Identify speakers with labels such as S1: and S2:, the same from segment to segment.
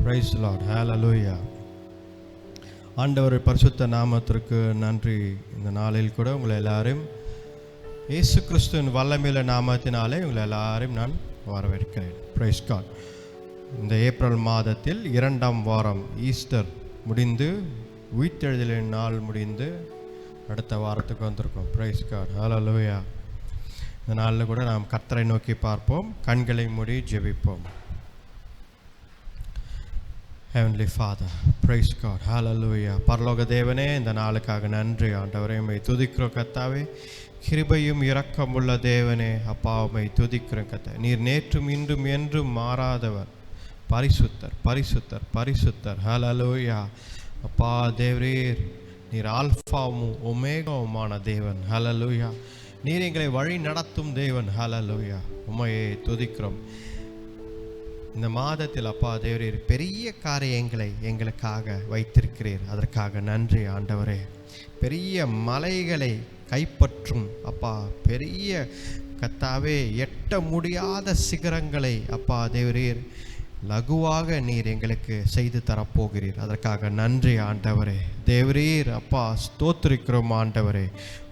S1: Price the Lord. ஹல்லேலூயா. ஆண்டவர் பரிசுத்த நாமத்திற்கு நன்றி. இந்த நாளில் கூட உங்களை எல்லாரையும் இயேசு கிறிஸ்துவின் வல்லமையுள்ள நாமத்தினாலே உங்களை எல்லாரையும் நான் வரவேற்கிறேன். Price God. இந்த ஏப்ரல் மாதத்தில் 2ஆம் வாரம் ஈஸ்டர் முடிந்து உயிர்த்தெழுதலின் நாள் முடிந்து அடுத்த வாரத்துக்கு வந்திருக்கோம். Praise God. ஹல்லேலூயா. இந்த நாளில் கூட நாம் கர்த்தரை நோக்கி பார்ப்போம். கண்களை மூடி ஜெபிப்போம். Heavenly Father, praise God, hallelujah. பரலோக தேவனே, இந்த நாளுக்காக நன்றி ஆண்டவரே. உம்மை துதிக்கிறோம் கர்த்தாவே. கிருபையும் இரக்கமுள்ள தேவனே, அப்பா உம்மை துதிக்கிறோம் கர்த்தாவே. நீர் நேற்றும் இன்றும் என்றும் மாறாதவர். பரிசுத்தர் பரிசுத்தர் பரிசுத்தர். ஹல்லேலூயா. அப்பா தேவரீர், நீர் ஆல்பாவும் ஒமேகாவுமான தேவன். ஹல்லேலூயா. நீர் எங்களை வழி நடத்தும் தேவன். ஹல்லேலூயா. உம்மையை துதிக்கிறோம். இந்த மாதத்தில் அப்பா தேவரீர் பெரிய காரியங்களை எங்களுக்காக வைத்திருக்கிறீர். அதற்காக நன்றி ஆண்டவரே. பெரிய மலைகளை கைப்பற்றும் அப்பா, பெரிய கர்த்தாவே எட்ட முடியாத சிகரங்களை அப்பா தேவரீர் லகுவாக நீர் எங்களுக்கு செய்து தரப்போகிறீர். அதற்காக நன்றி ஆண்டவரே. தேவரீர் அப்பா ஸ்தோத்திரிக்கிறோம் ஆண்டவரே.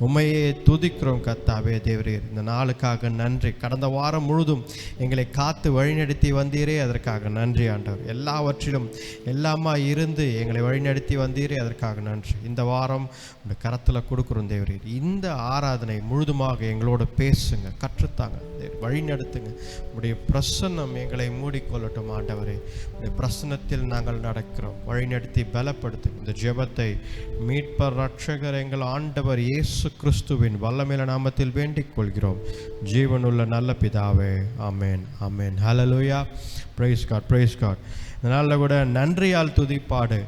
S1: உம்மையே துதிக்கிறோம் கர்த்தாவே. தேவரீர், இந்த நாளுக்காக நன்றி. கடந்த வாரம் முழுதும் எங்களை காத்து வழிநடத்தி வந்தீரே, அதற்காக நன்றி ஆண்டவர். எல்லாவற்றிலும் எல்லாமா இருந்து எங்களை வழிநடத்தி வந்தீரே, அதற்காக நன்றி. இந்த வாரம் உடைய கரத்தில் கொடுக்குறோம் தேவரீர். இந்த ஆராதனை முழுதுமாக எங்களோட பேசுங்க, கற்றுத்தாங்க, வழிநடத்துங்க. உடைய பிரசன்னம் எங்களை மூடிக்கொள்ளட்டும் ஆண்டவரே. உடைய பிரசன்னத்தில் நாங்கள் நடக்கிறோம். வழிநடத்தி பலப்படுத்தும். இந்த ஜெபத்தை மீட்பர் ரட்சகர் எங்கள் ஆண்டவர் இயேசு கிறிஸ்துவின் வல்லமையுள்ள நாமத்தில் வேண்டிக் கொள்கிறோம். ஜீவனுள்ள நல்ல பிதாவே, ஆமேன் ஆமேன். ஹல்லேலூயா. Praise God praise God. இந்த நாளில் கூட நன்றியால் துதிப்பாடு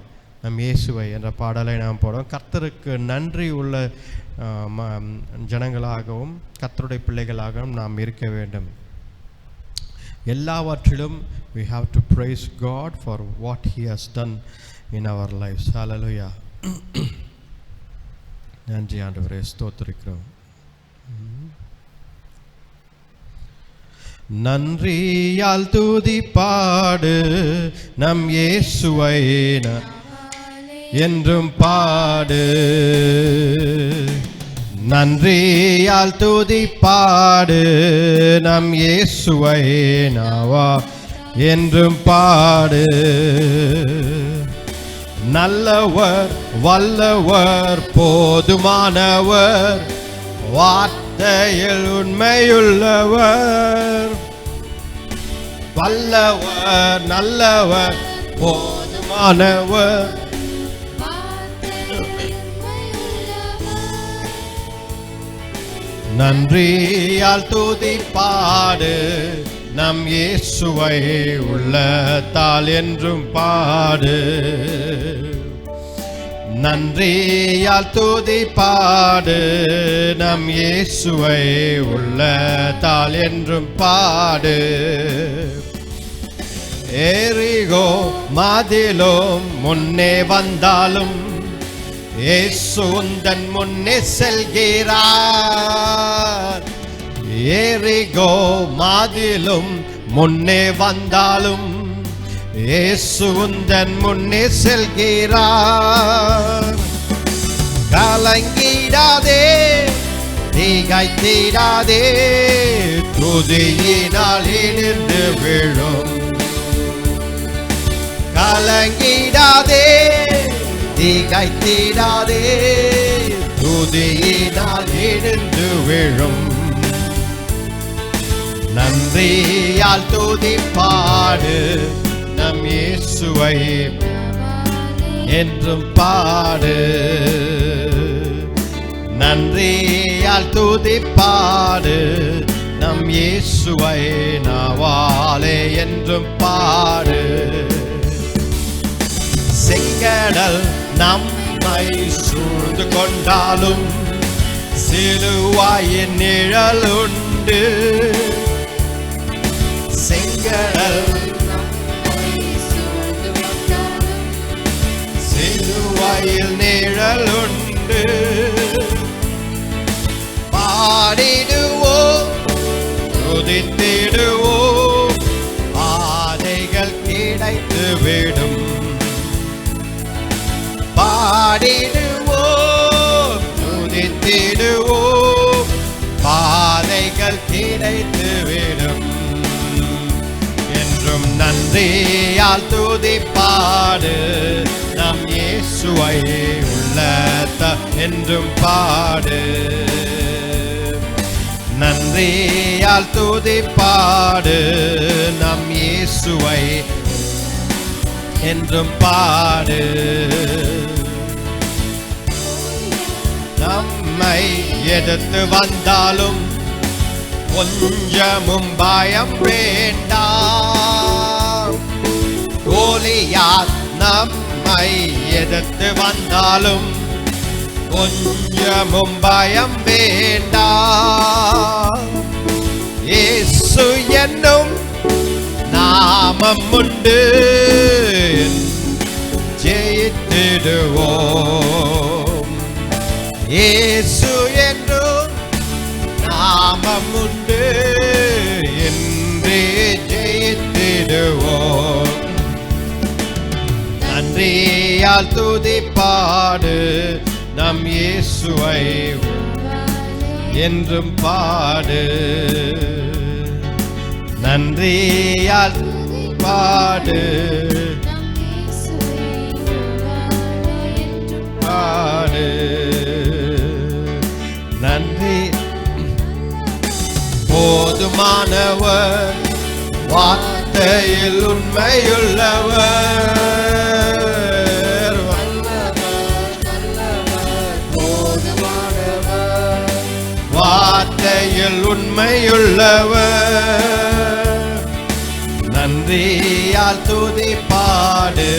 S1: நம் இயேசுவை என்ற பாடலை நாம் போடுவோம். கர்த்தருக்கு நன்றி உள்ள ஜனங்களாகவும் கர்த்தருடைய பிள்ளைகளாகவும் நாம் இருக்க வேண்டும். எல்லாவற்றிலும் we have to praise God for what he has done in our lives. Hallelujah. நன்றி ஆண்டவரே, ஸ்தோத்திரிக்கிறோம். நன்றியால் துதிப்பாடு நம் இயேசுவை என்றும் பாடு. நன்றியால் துதிப்பாடு நம் இயேசுவை நாவா என்றும் பாடு. நல்லவர் வல்லவர் போதுமானவர், வார்த்தையில் உண்மையுள்ளவர். வல்லவர் நல்லவர் போதுமானவர், நன்றியால் துதிப்பாடு நம் இயேசுவை உள்ளத்தால் என்றும் பாடு. நன்றியால் துதிப்பாடு நம் இயேசுவை உள்ளத்தால் என்றும் பாடு. எரிகோ மதிலும் முன்னே வந்தாலும் இயேசு உந்தன் முன்னே செல்கிறார். எரிகோ மதிலும் முன்னே வந்தாலும் இயேசு உந்தன் முன்னே செல்கிறார். கலங்கிடாதே, திகைத்திடாதே, துதியினால் இடிந்து விழும். கலங்கிடாதே, திகைத்திடாதே, துதியினால் இடிந்து விழும். நன்றியால் துதிப்பாடு நம் இயேசுவை என்றும் பாடு. நன்றியால் துதிப்பாடு நம் இயேசுவை நாவாலே என்றும் பாடு. செங்கடல் நம்மை சூழ்ந்து கொண்டாலும் சிலுவாயின் நிழல் உண்டு. செங்கடல் சிலுவாயில் நிழல் உண்டு. பாடிடுவோம், துதித்திடுவோம், பாதைகள் கிடைத்து கிடைத்துவிடும். பாடிடுவோம், துதித்திடுவோம், பாதைகள் கிடைத்துவிடும். என்றும் நன்றியால் துதிப்பாடு நம் இயேசுவை உள்ளத்த என்றும் பாடு. நன்றியால் துதிப்பாடு நம் இயேசுவை என்றும் பாடு. நம்மை எதிர்த்து வந்தாலும் கொஞ்சமும் பயம் வேண்டாம். கோலியாத் நம்மை எதிர்த்து வந்தாலும் கொஞ்சமும் பயம் வேண்டாம். இயேசு என்னும் நாமம் உண்டு, ஜெயித்திடுவோம். இயேசு என்னும் நாமம் உண்டு, என்றே ஜெயித்திடுவோம். நன்றியால் துதிப்பாடு நம் இயேசுவை என்றும் பாடு. நன்றியால் பாடு பாடு. நன்றி போதுமானவர், வார்த்தையில் உண்மையுள்ளவர். வார்த்தையில் உண்மையுள்ளவர். நன்றியால் துதிப்பாடு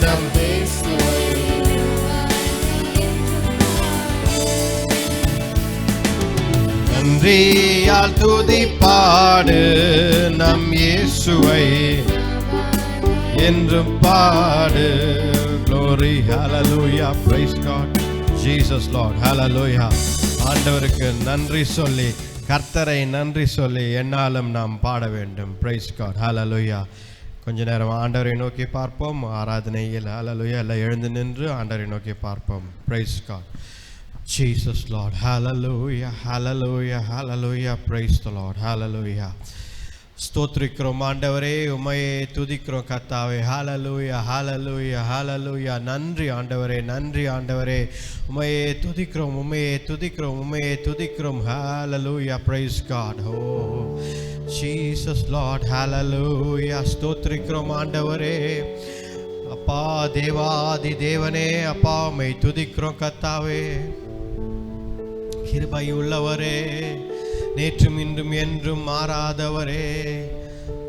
S1: நம் நன்றியால் துதிப்பாடு நம் இயேசுவை என்றும் பாடு. Glory, hallelujah, praise God, Jesus Lord, hallelujah. ஆண்டவருக்கு நன்றி சொல்லி, கர்த்தரை நன்றி சொல்லி என்னாலும் நாம் பாட வேண்டும். பிரைஸ் காட், ஹல்லேலூயா. கொஞ்ச நேரம் ஆண்டவரை நோக்கி பார்ப்போம். ஆராதனையில் ஹல்லேலூயா எல்லாம் எழுந்து நின்று ஆண்டவரை நோக்கி பார்ப்போம். Praise God, Jesus Lord, hallelujah, hallelujah, hallelujah, praise the Lord, hallelujah. ஸ்தோத்திரிக்கிறோம் ஆண்டவரே, உம்மையே துதிக்கிறோம் கர்த்தாவே. ஹல்லேலூயா, ஹல்லேலூயா, ஹல்லேலூயா. நன்றி ஆண்டவரே, நன்றி ஆண்டவரே. உம்மையே துதிக்கிறோம், உம்மையே துதிக்கிறோம், உம்மையே துதிக்கிறோம். ஹல்லேலூயா, praise God. Oh Jesus Lord, hallelujah. ஸ்தோத்திரிக்கிறோம் ஆண்டவரே. அப்பா தேவாதி தேவனே, அப்பா உம்மை துதிக்கிறோம் கர்த்தாவே. கிருபை உள்ளவரே, நேற்றும் இன்றும் என்றும் மாறாதவரே,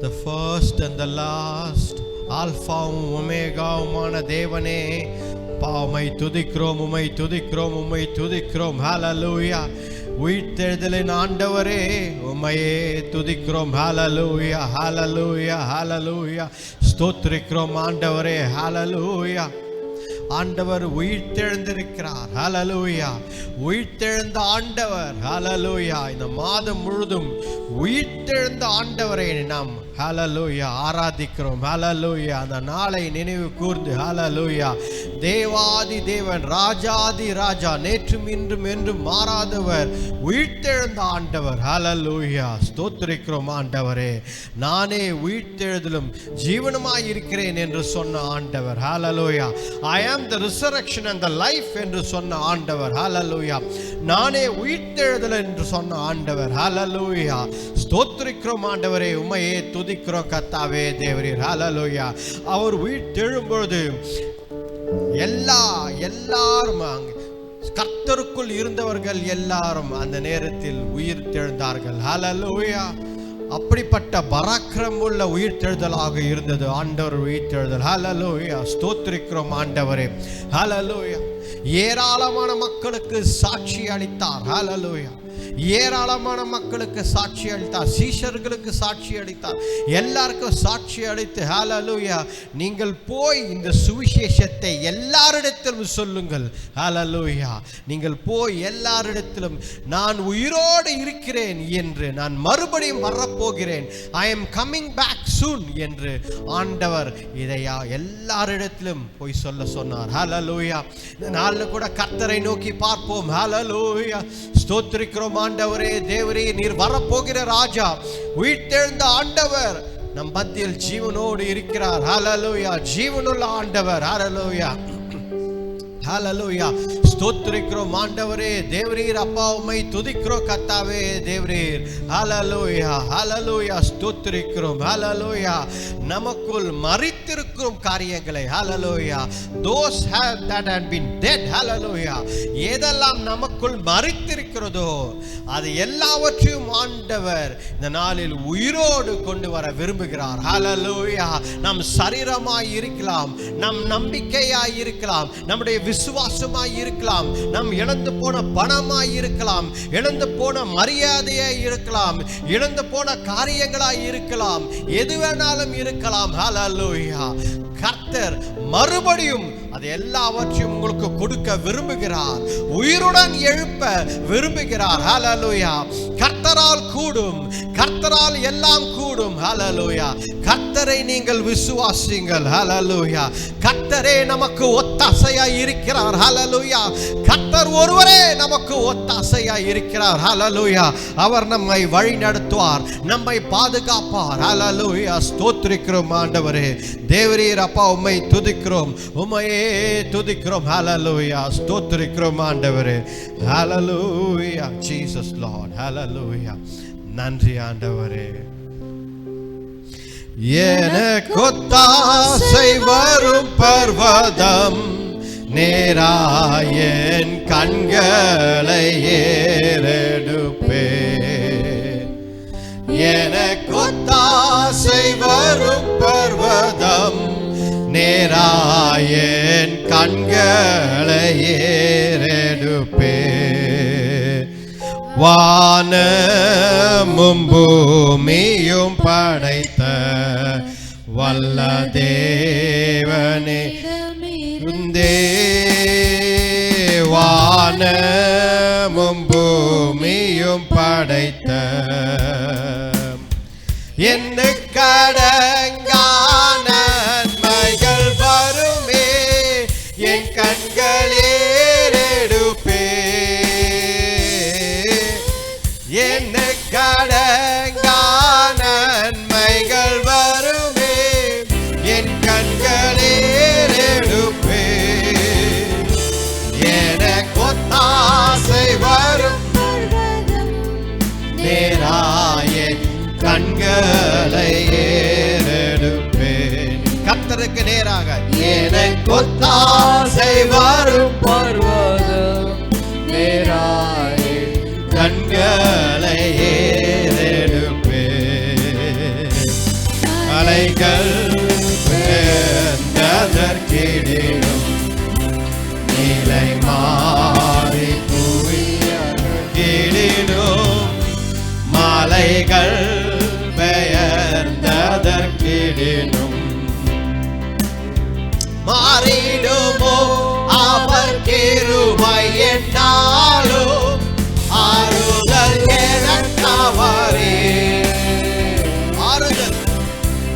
S1: the first and the last, ஆல்பாவும் ஒமேகாவுமான தேவனே, உம்மை துதிக்கிறோம், உம்மை துதிக்கிறோம், உம்மை துதிக்கிறோம். ஹல்லேலூயா. உயிர்த்தெழுதலின் ஆண்டவரே, உம்மையே துதிக்கிறோம். ஹல்லேலூயா, ஹல்லேலூயா, ஹல்லேலூயா. ஸ்தோத்திரிக்கிறோம் ஆண்டவரே. ஹல்லேலூயா. ஆண்டவர் உயிர்த்தெழுந்திருக்கிறார். ஹல்லேலூயா. உயிர்த்தெழுந்த ஆண்டவர். ஹல்லேலூயா. இந்த மாதம் முழுதும் உயிர்த்தெழுந்த ஆண்டவரை நாம் ஹல்லேலூயா ஆராதிக்கிறோம். ஹல்லேலூயா. அந்த நாளை நினைவு கூர்ந்து ஹல்லேலூயா, தேவாதி தேவன், ராஜாதி ராஜா, நேற்றும் இன்றும் என்றும் மாறாதவர், உயிர்த்தெழுந்த ஆண்டவர். ஹல்லேலூயா. ஸ்தோத்திரிக்கிறோம் ஆண்டவரே. நானே உயிர்த்தெழுதலும் ஜீவனுமாய் இருக்கிறேன் என்று சொன்ன ஆண்டவர். ஹல்லேலூயா. I am the resurrection and the life என்று சொன்ன ஆண்டவர். ஹல்லேலூயா. நானே உயிர்த்தெழுதல் என்று சொன்ன ஆண்டவர். ஹல்லேலூயா. ஸ்தோத்திரிக்கிறோம் ஆண்டவரே. உம்மையே துதிக்கிறோம் கர்த்தாவே தேவரீர். ஹல்லேலூயா. அவர் உயிர்த்தெழும் பொழுது எல்லாரும் கர்த்தருக்குள் இருந்தவர்கள் எல்லாரும் அந்த நேரத்தில் உயிர்த்தெழுந்தார்கள். ஹல்லேலூயா. அப்படிப்பட்ட பராக்கிரம் உள்ள உயிர்த்தெழுதலாக இருந்தது ஆண்டவர் உயிர்த்தெழுதல். ஹல்லேலூயா. ஸ்தோத்திரிக்கிறோம் ஆண்டவரே. ஹல்லேலூயா. ஏராளமான மக்களுக்கு சாட்சி அளித்தார். ஹல்லேலூயா. ஏராளமான மக்களுக்கு சாட்சி அளித்தார், சீஷர்களுக்கு சாட்சி அளித்தார், எல்லாருக்கும் சாட்சி அளித்து ஹல்லேலூயா நீங்கள் போய் இந்த சுவிசேஷத்தை எல்லாரிடத்திலும் சொல்லுங்கள். ஹல்லேலூயா நீங்கள் போய் எல்லாரிடத்திலும் நான் உயிரோடு இருக்கிறேன் என்று, நான் மறுபடியும் வரப்போகிறேன், I am coming back soon என்று ஆண்டவர் இதையா எல்லாரிடத்திலும் போய் சொல்ல சொன்னார். ஹல்லேலூயா இந்த நாளில் கூட கர்த்தரை நோக்கி பார்ப்போம். ஹல்லேலூயா ஸ்தோத்திரிக்கிறோம் ஆண்டவரே, தேவரே நீர் வரப்போகிற ராஜா, உயிர்த்தெழுந்த ஆண்டவர் நம் மத்தியில் ஜீவனோடு இருக்கிறார். ஹல்லேலூயா ஜீவனுள்ள ஆண்டவர். ஹல்லேலூயா ஹல்லேலூயா ஸ்தோத்திரிக்கிறோம் ஆண்டவரே, தேவரீர் அப்பா உம்மை துதிக்கிறோம் கர்த்தாவே தேவரீர். ஹல்லேலூயா ஹல்லேலூயா ஸ்தோத்திரிக்கிறோம். ஹல்லேலூயா நமக்குள் மரித்திருக்கும் காரியங்களை ஹல்லேலூயா those that had been dead ஹல்லேலூயா எதெல்லாம் நமக்குள் மரித்திருக்கிறதோ அது எல்லாவற்றையும் ஆண்டவர் இந்த நாளில் உயிரோடு கொண்டு வர விரும்புகிறார். ஹல்லேலூயா நம் சரீரமாய் இருக்கலாம், நம் நம்பிக்கையாய் இருக்கலாம், நம்முடைய விசுவாசமாய் இருக்கலாம், நம் இழந்து போன பணமாய் இருக்கலாம், இழந்து போன மரியாதையாய் இருக்கலாம், இழந்து போன காரியங்களாய் இருக்கலாம், எது வேணாலும் இருக்கலாம். ஹல்லேலூயா கர்த்தர் மறுபடியும் அது எல்லாவற்றையும் உங்களுக்கு கொடுக்க விரும்புகிறார், உயிருடன் எழுப்ப விரும்புகிறார். ஹல்லேலூயா கர்த்தரால் கூடும், கர்த்தரால் எல்லாம் கூடும். ஹல்லேலூயா கர்த்தரை நீங்கள் விசுவாசிங்கள். ஹல்லேலூயா கர்த்தரே நமக்கு ஒத்தாசையாய் இருக்கிறார். ஹல்லேலூயா கர்த்தர் ஒருவரே நமக்கு ஒத்தாசையாய் இருக்கிறார். ஹல்லேலூயா அவர் நம்மை வழி நடத்துவார், நம்மை பாதுகாப்பார். ஹல்லேலூயா ஸ்தோத்திரிக்கிறோம் ஆண்டவரே, தேவரீர் அப்பா உம்மை துதிக்கிறோம், உம்மையே துதிக்கிறோம். ஹல்லேலூயா ஸ்தோத்திரிக்கிறோம் ஆண்டவரே. ஹல்லேலூயா ஜீசஸ் லார்ட். ஹல்லேலூயா நன்றி ஆண்டவரே. எனக்கொத்தாசை வரும் பர்வதம் நேராயன் கண்களை ஏறெடுப்பே, எனக்கொத்தாசை வரும் பர்வதம் நேராயன் கண்களை ஏறெடுப்பே, வானமும் பூமியும் படைத்த வல்ல தேவனே இருந்தே, வானமும் பூமியும் படைத்த எண்ணுக்கடங்கான நன்மைகள் வருமே, என் கண்களே எடுப்பே, எண்ணுக்கடங்கான நன்மைகள் வருமே, என் கண்களே எடுப்பே, எனக்கொத்தாசை வரும் நேராயன் கண்களை ஏறெடுப்பேன். கர்த்தருக்கு நேராக எனக்கொத்தாசை வரும் பர்வதம் நேராயன் கண்களை ஏறெடுப்பேன், அலைகள் பெயர்ந்ததற்கிடினும் நிலை மாறி புவியிடினும், மலைகள் பெயர்ந்ததற்கிடினும் மாறிடுமோ அவர் கிருபை என்னாலும், ஆறுதல் எனக்கவரே, ஆறுதல்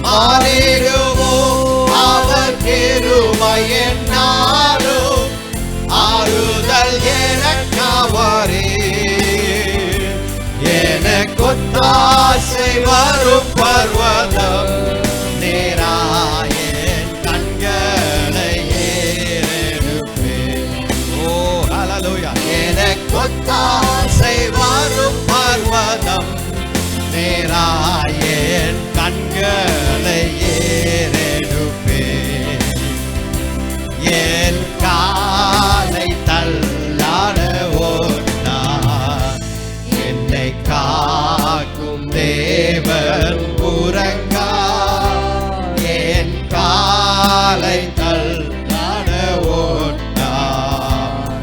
S1: மாறிடுமோ அவர் கிருபை என்னாலும், ஆறுதல் எனக்கவரே, எனக்கொத்தாசை வரும் பர்வதம் நேராயன் கண்களை ஏறெடுப்பேன். ஓ ஹல்லேலூயா எனக்கொத்தாசை வரும் பர்வதம் நேராயன் கண்களை ஏறெடுப்பேன், என் காலை தள்ளாட ஓட்டார், என்னை காக்கும் தேவன் உறங்கா, என் காலை தள்ளாட ஓட்டார்,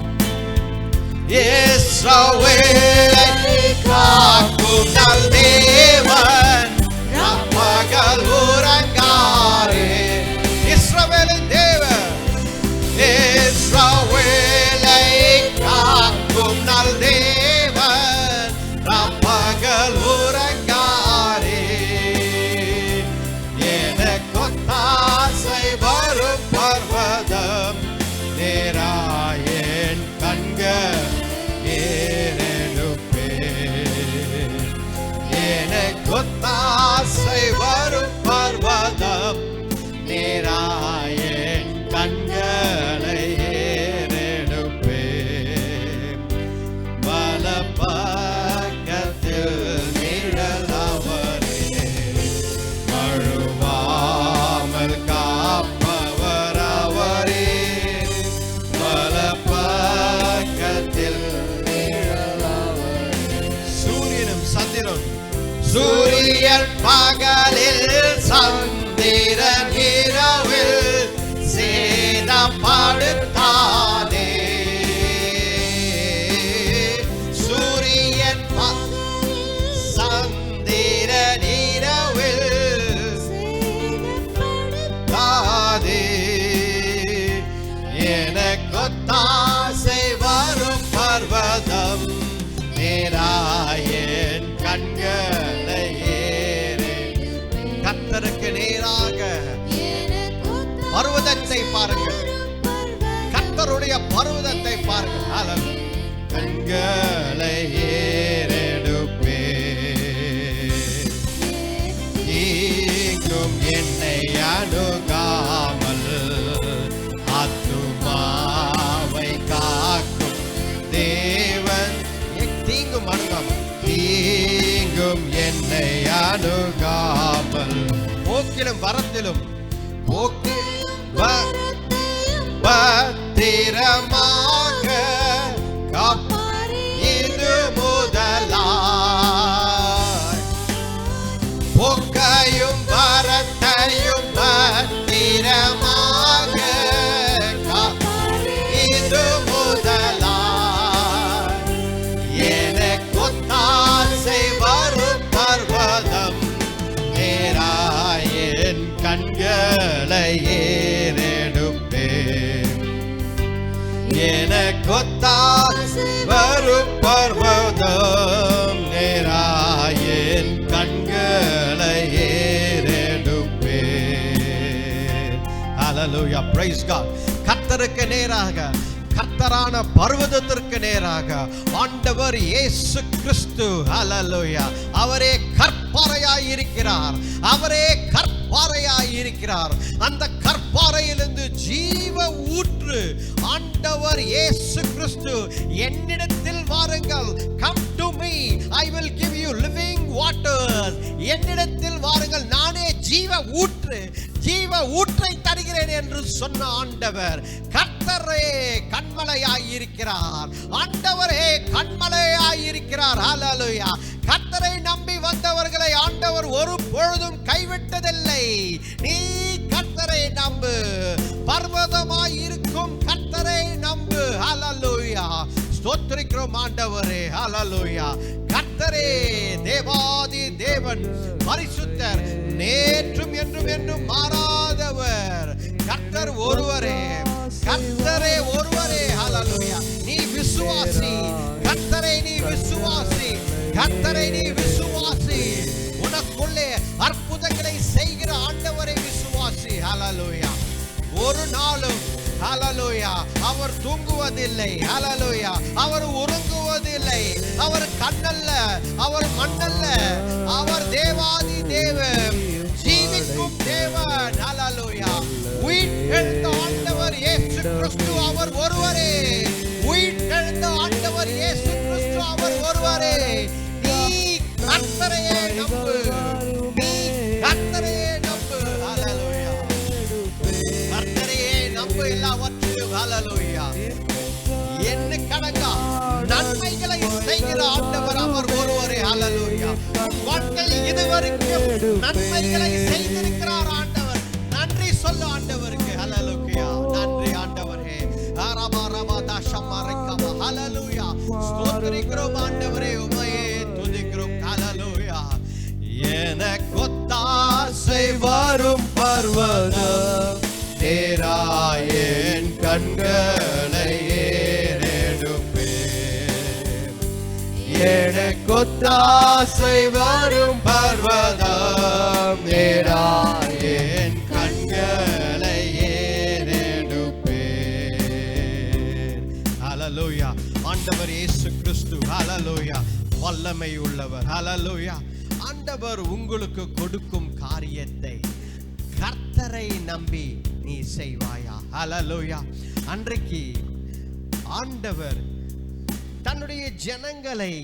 S1: இஸ்ரவேலை காக்கும் நல் தேவன் பகல் உறங்காரே. இஸ்ரவேலின் தேவன், இஸ்ரவேலை காக்கும் நல் தேவன் பகல் உறங்காரே. எனக்கொத்தாசை வரும் பர்வதம் நேராயன் கண்கள் ஏறெடுப்பே. எனக்கொத்தாசை வரும் பர்வதம் நேராயன் கண்களை ஏறெடுப்பே. வலப்பக்கத்தில் நிழலவரே, வழுவாமல் காப்பவர் அவரே. வலப்பக்கத்தில் நிழலவரே. சூரியனும் சந்திரனும், சூரியன் பகலில் சந்திரன் இரவில் சேதப்படுத்தாதே. சூரியன் சந்திரன் இரவில் சேதப்படுத்தாதே. எனக்கொத்தாசை வரும் பர்வதம் நேராயன் கண்களை ஏறே. கர்த்தருக்கு நேராக பர்வதத்தை பாருங்கள், கர்த்தருடைய பர்வதத்தை பாருங்கள். அல்லது கண்களை ஏறெடுப்பே. இங்கும் என்னை அணுகாமல் ஆத்துமாவை காக்கும் தேவன். தீங்கும் அணுகாமல், தீங்கும் என்னை அணுகாமல். போக்கிலும் வரத்திலும் பத்திரமாக இது முதலாய். போக்கையும் வரத்தையும் பத்திரமாக இது முதலாய். எனக்கொத்தாசை வரும் பர்வதம் நேராயன் கண்களை ஏறெடுப்பே. எனக்கொத்தாசை வரும் பர்வதம் நேராயன் கண்களை ஏறெடுப்பே. ஹல்லேலூயா, பிரைஸ் காட். கர்த்தருக்கு நேராக, கர்த்தரான பர்வதத்திற்கு நேராக ஆண்டவர் இயேசு கிறிஸ்து, ஹல்லேலூயா, அவரே கற்பாறையாய் இருக்கிறார். அவரே கற்பாறையாய் இருக்கிறார். அந்த கற்பாறையிலிருந்து ஜீவ ஊற்று ஆண்டவர் இயேசு கிறிஸ்து, என்னிடத்தில் வாருங்கள், come to me, I will give you living waters. என்னிடத்தில் வாருங்கள், நானே ஜீவ ஊற்று, ஜீவ ஊற்றை தருகிறேன் என்று சொன்ன ஆண்டவர் கர்த்தரே கண்மலையாய் இருக்கிறார். ஆண்டவரே கண்மலையாய் இருக்கிறார். ஹல்லேலூயா. கர்த்தரை நம்பி வந்தவர்களை ஆண்டவர் ஒரு பொழுதும் கைவிட்டதில்லை. நீ கர்த்தரை நம்பு, பர்வதமாய் இருக்கும் கர்த்தரை நம்பு. ஹல்லேலூயா. ஸ்தோத்திரிக்கிறோம் ஆண்டவரே. ஹல்லேலூயா. கர்த்தரே தேவாதி தேவன், பரிசுத்தர், நேற்றும் என்றும் என்றும் மாறாதவர். கர்த்தர் ஒருவரே, கர்த்தரே ஒருவரே. ஹல்லேலூயா. நீ விசுவாசி, கர்த்தரை நீ விசுவாசி, கர்த்தரை நீ விசுவாசி. உனக்குள்ளே அற்புதங்களை செய்கிற ஆண்டவரை விசுவாசி. ஹல்லேலூயா. ஒரு நாளும் ஹல்லேலூயா அவர் தூங்குவதில்லை. ஹல்லேலூயா. அவர் உறங்குவதில்லை. அவர் கண்ணல்ல, அவர் மண்ணல்ல. அவர் தேவாதி தேவன், ஜீவிக்கும் தேவன். ஹல்லேலூயா. உயிர்த்தெழுந்த ஆண்டவர் இயேசு கிறிஸ்து அவர் ஒருவரே. உயிர்த்தெழுந்த ஆண்டவர் இயேசு கிறிஸ்து அவர் ஒருவரே. நீ கர்த்தரையே நம்பு, நீ கர்த்தரையே நம்பு. ஹல்லேலூயா. கர்த்தரையே நம்பு எல்லாவற்றிலும். ஹல்லேலூயா. என்ன கடங்கா நன்மைகளை செய்கிற ஆண்டவர் அவர் ஒருவரே. ஹல்லேலூயா. வாழ்க்கையில் இதுவரைக்கும் நன்மைகளை செய்திருக்கிறார் ஆண்டவர். நன்றி சொல்ல ஆண்டவருக்கு. ஹல்லேலூயா. நன்றி ஆண்டவரே. அரபா ரபா தஷமா ரக்கமா. ஹல்லேலூயா. ஸ்தோத்திரிக்கிறோம் ஆண்டவரே, உம்மையே துதிக்கிறோம். ஹல்லேலூயா. ஒத்தாசை வரும் பர்வதம் நேராய் என் கண்களை ஏறெடுப்பேன். ஹல்லேலூயா. ஆண்டவர் இயேசு கிறிஸ்து ஹல்லேலூயா வல்லமை உள்ளவர். ஹல்லேலூயா. ஆண்டவர் உங்களுக்கு கொடுக்கும் காரியத்தை கர்த்தரை நம்பி நீ செய்வாயா? ஹல்லேலூயா. அன்றைக்கு ஆண்டவர் தன்னுடைய ஜனங்களை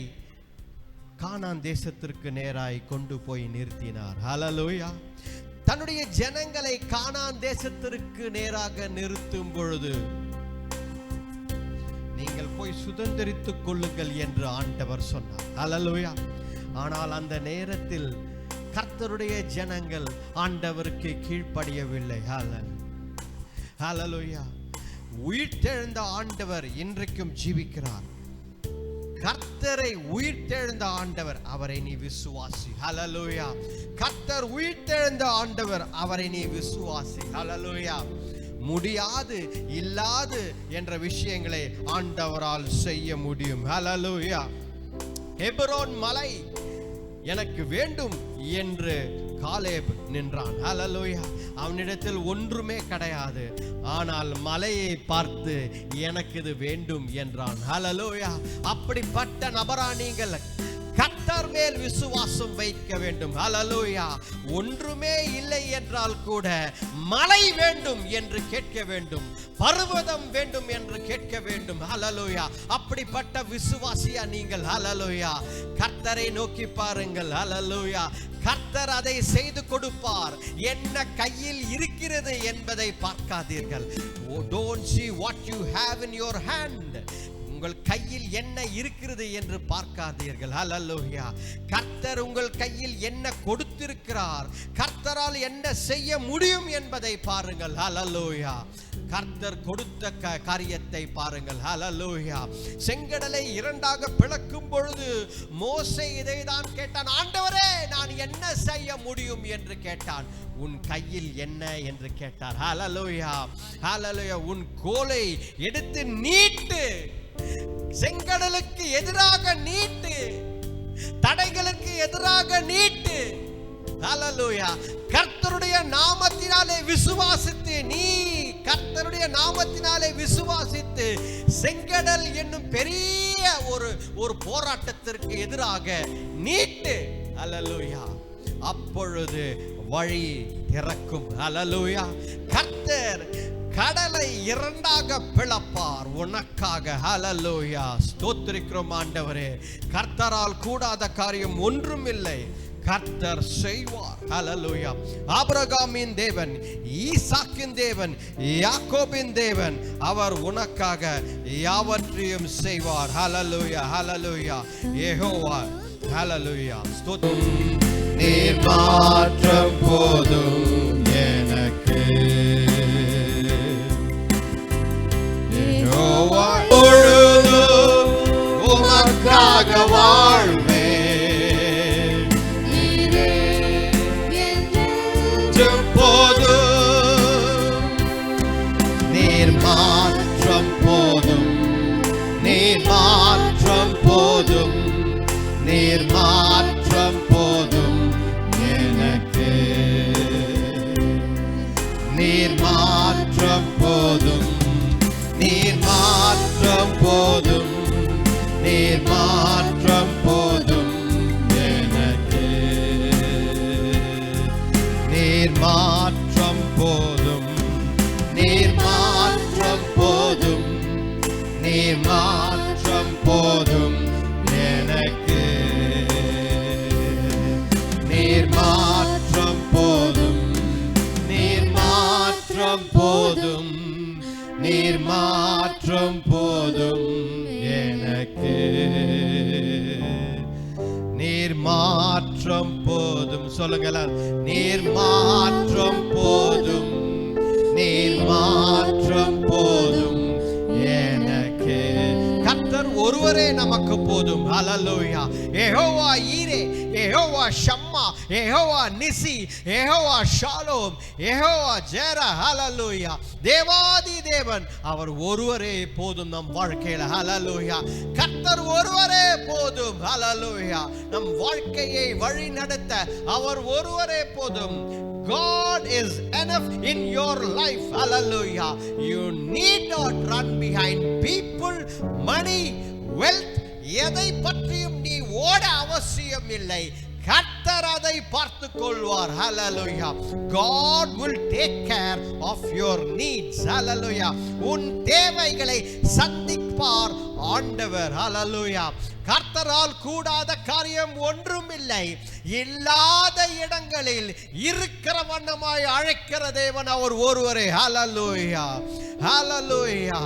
S1: கானான் தேசத்திற்கு நேராய் கொண்டு போய் நிறுத்தினார். ஹல்லேலூயா. தன்னுடைய ஜனங்களை கானான் தேசத்திற்கு நேராக நிறுத்தும் பொழுது நீங்கள் போய் சுதந்திரித்துக் கொள்ளுங்கள் என்று ஆண்டவர் சொன்னார். ஹல்லேலூயா. ஆனால் அந்த நேரத்தில் கர்த்தருடைய ஜனங்கள் ஆண்டவருக்கு கீழ்ப்படியவில்லை. ஹல்லேலூயா. உயிர்த்தெழுந்த ஆண்டவர் இன்றைக்கும் ஜீவிக்கிறார். கர்த்தரை உயிர்த்தெழுந்த ஆண்டவர், அவரை நீ விசுவாசி. ஹல்லேலூயா. கர்த்தர் உயிர்த்தெழுந்த ஆண்டவர், அவரை நீ விசுவாசி. ஹல்லேலூயா. முடியாது இல்லாது என்ற விஷயங்களை ஆண்டவரால் செய்ய முடியும். ஹல்லேலூயா. எபிரோன் மலை எனக்கு வேண்டும் என்று காலேப் நின்றான். ஹல்லேலூயா. அவனிடத்தில் ஒன்றுமே கிடையாது. ஆனால் மலையை பார்த்து எனக்கு இது வேண்டும் என்றான். ஹல்லேலூயா. அப்படிப்பட்ட நபரா நீங்கள் கர்த்தர் மேல் விசுவாசம் வைக்க வேண்டும். ஹல்லேலூயா. ஒன்றுமே இல்லை என்றால் கூட மலை வேண்டும் என்று கேட்க வேண்டும், பர்வதம் வேண்டும் என்று கேட்க வேண்டும். ஹல்லேலூயா. அப்படிப்பட்ட விசுவாசியா நீங்கள்? ஹல்லேலூயா. கர்த்தரை நோக்கி பாருங்கள். ஹல்லேலூயா. கர்த்தர் அதை செய்து கொடுப்பார். என்ன கையில் இருக்கிறது என்பதை பார்க்காதீர்கள். Don't see what you have in your hand. உங்கள் கையில் என்ன இருக்கிறது என்று பார்க்காதீர்கள். ஹல்லேலூயா. கர்த்தர் உங்கள் கையில் என்ன கொடுத்திருக்கிறார், கர்த்தரால் என்ன செய்ய முடியும் என்பதை பாருங்கள். ஹல்லேலூயா. கர்த்தர் கொடுத்த காரியத்தை பாருங்கள். ஹல்லேலூயா. செங்கடலை இரண்டாக பிளக்கும் பொழுது மோசே இதை தான் கேட்டான். ஆண்டவரே, நான் என்ன செய்ய முடியும் என்று கேட்டான். உன் கையில் என்ன என்று கேட்டார். ஹல்லேலூயா. ஹல்லேலூயா. உன் கோலை எடுத்து நீட்டு, செங்கடலுக்கு எதிராக நீட்டு, தடைகளுக்கு எதிராக நீட்டு. ஹல்லேலூயா. கர்த்தருடைய நாமத்தினாலே விசுவாசித்து, நீ கர்த்தருடைய நாமத்தினாலே விசுவாசித்து செங்கடல் என்னும் பெரிய ஒரு போராட்டத்திற்கு எதிராக நீட்டு. ஹல்லேலூயா. அப்பொழுது வழி திறக்கும். ஹல்லேலூயா. கர்த்தர் கடலை இரண்டாக பிளப்பார் உனக்காக. ஹல்லேலூயா. ஸ்தோத்திரிக்கிறோம் ஆண்டவரே. கர்த்தரால் கூடாத காரியம் ஒன்றும் இல்லை. கர்த்தர் செய்வார். ஹல்லேலூயா. ஆபிரகாமின் தேவன், ஈசாக்கின் தேவன், யாக்கோபின் தேவன், அவர் உனக்காக யாவற்றையும் செய்வார். ஹல்லேலூயா. ஹல்லேலூயா. யெகோவா. ஹல்லேலூயா. ஸ்தோத்திரம். நீர் மாற்றம் போதும் எனக்கு, யெகோவா. பொழுதும் உமக்காக வாழ்வேன். நீர் மாற்றம் போதும், நீர் மாற்றம் போதும், நீர் மாற்றம் போதும் எனக்கு. நீர் மாற்றம் போதும், நீர் மாற்றம் போதும், நீர் மாற்றம் போதும் எனக்கு. நீர் மாற்றம் போதும், நீர் மாற்றம் போதும், நீர் மாற்றம் போதும் எனக்கு. நீர் மாற்றம் போதும், நீர் மாற்றம் போதும், நீர் மாற்றம் போதும் எனக்கு. நீர் மாற்றம் போதும். சொல்லுங்களா. நீர் மாற்றம் போதும், நீர் மாற்றம் போதும் எனக்கு. கர்த்தர் ஒருவரே நமக்கு போதும். ஹல்லேலூயா. யெகோவா ஈரே, யெகோவா ஷம்மா, யெகோவா நிசி, யெகோவா ஷாலோம், யெகோவா ஜெரா. ஹல்லேலூயா. தேவாதி தேவன் அவர் ஒருவரே போதும் நம் வாழ்க்கையில. ஹல்லேலூயா. கர்த்தர் ஒருவரே போதும். ஹல்லேலூயா. நம் வாழ்க்கையை வழி நடத்த அவர் ஒருவரே போதும். God is enough in your life. Hallelujah. You need not run behind people, money, wealth. எதை பற்றியும் நீ ஓட அவசியம் இல்லை. கர்த்தர் அதை பார்த்துக் கொள்வார். Hallelujah. God will take care of your needs. Hallelujah. உன் தேவைகளை சந்திப்பார் ஆண்டவர். Hallelujah. கர்த்தரால் கூடாத காரியம் ஒன்றும் இல்லை. இல்லாத இடங்களில் இருக்கிற வண்ணமாய் அழைக்கிற தேவன் அவர் ஒருவரே. ஹல்லேலூயா. ஹல்லேலூயா.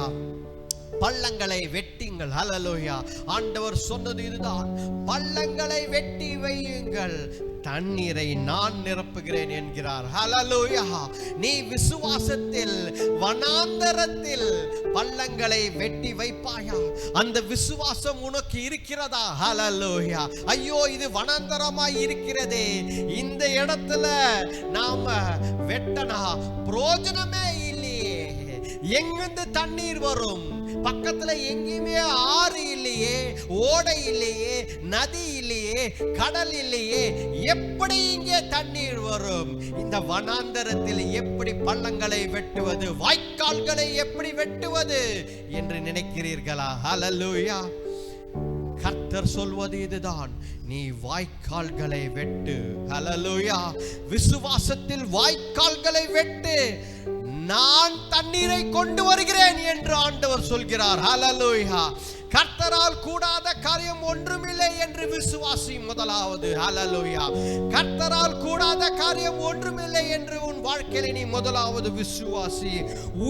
S1: பள்ளங்களை வெட்டுங்கள். ஹல்லேலூயா. ஆண்டவர் சொன்னது இதுதான், பள்ளங்களை வெட்டி வையுங்கள், தண்ணீரை நான் நிரப்புகிறேன் என்கிறார். ஹல்லேலூயா. நீ விசுவாசத்தில் வனாந்தரத்தில் பள்ளங்களை வெட்டி வைப்பாயா? அந்த விசுவாசம் உனக்கு இருக்கிறதா? ஹல்லேலூயா. ஐயோ, இது வனாந்தரமாய் இருக்கிறதே, இந்த இடத்துல நாம வெட்டனா பிரயோஜனமே இல்லையே, எங்கிருந்து தண்ணீர் வரும்? பக்கத்துல எங்கேயுமே ஆறு இல்லையே, ஓடை இல்லையே, நதி இல்லையே, கடல் இல்லையே, எப்படி இங்கே தண்ணீர் வரும்? இந்த வனாந்தரத்தில் எப்படி பள்ளங்களை வெட்டுவது, வாய்க்கால்களை எப்படி வெட்டுவது என்று நினைக்கிறீர்களா? ஹல்லேலூயா. கர்த்தர் சொல்வது இதுதான், நீ வாய்க்கால்களை வெட்டு. ஹல்லேலூயா. விசுவாசத்தில் வாய்க்கால்களை வெட்டு, நான் தண்ணீரை கொண்டு வருகிறேன் என்று ஆண்டவர் சொல்கிறார். ஹல்லேலூயா. கர்த்தரால் கூடாத காரியம் ஒன்றுமில்லை என்று விசுவாசி முதலாவது. ஹல்லேலூயா. கர்த்தரால் கூடாத காரியம் ஒன்றுமில்லை என்று உன் வாழ்க்கையில நீ முதலாவது விசுவாசி.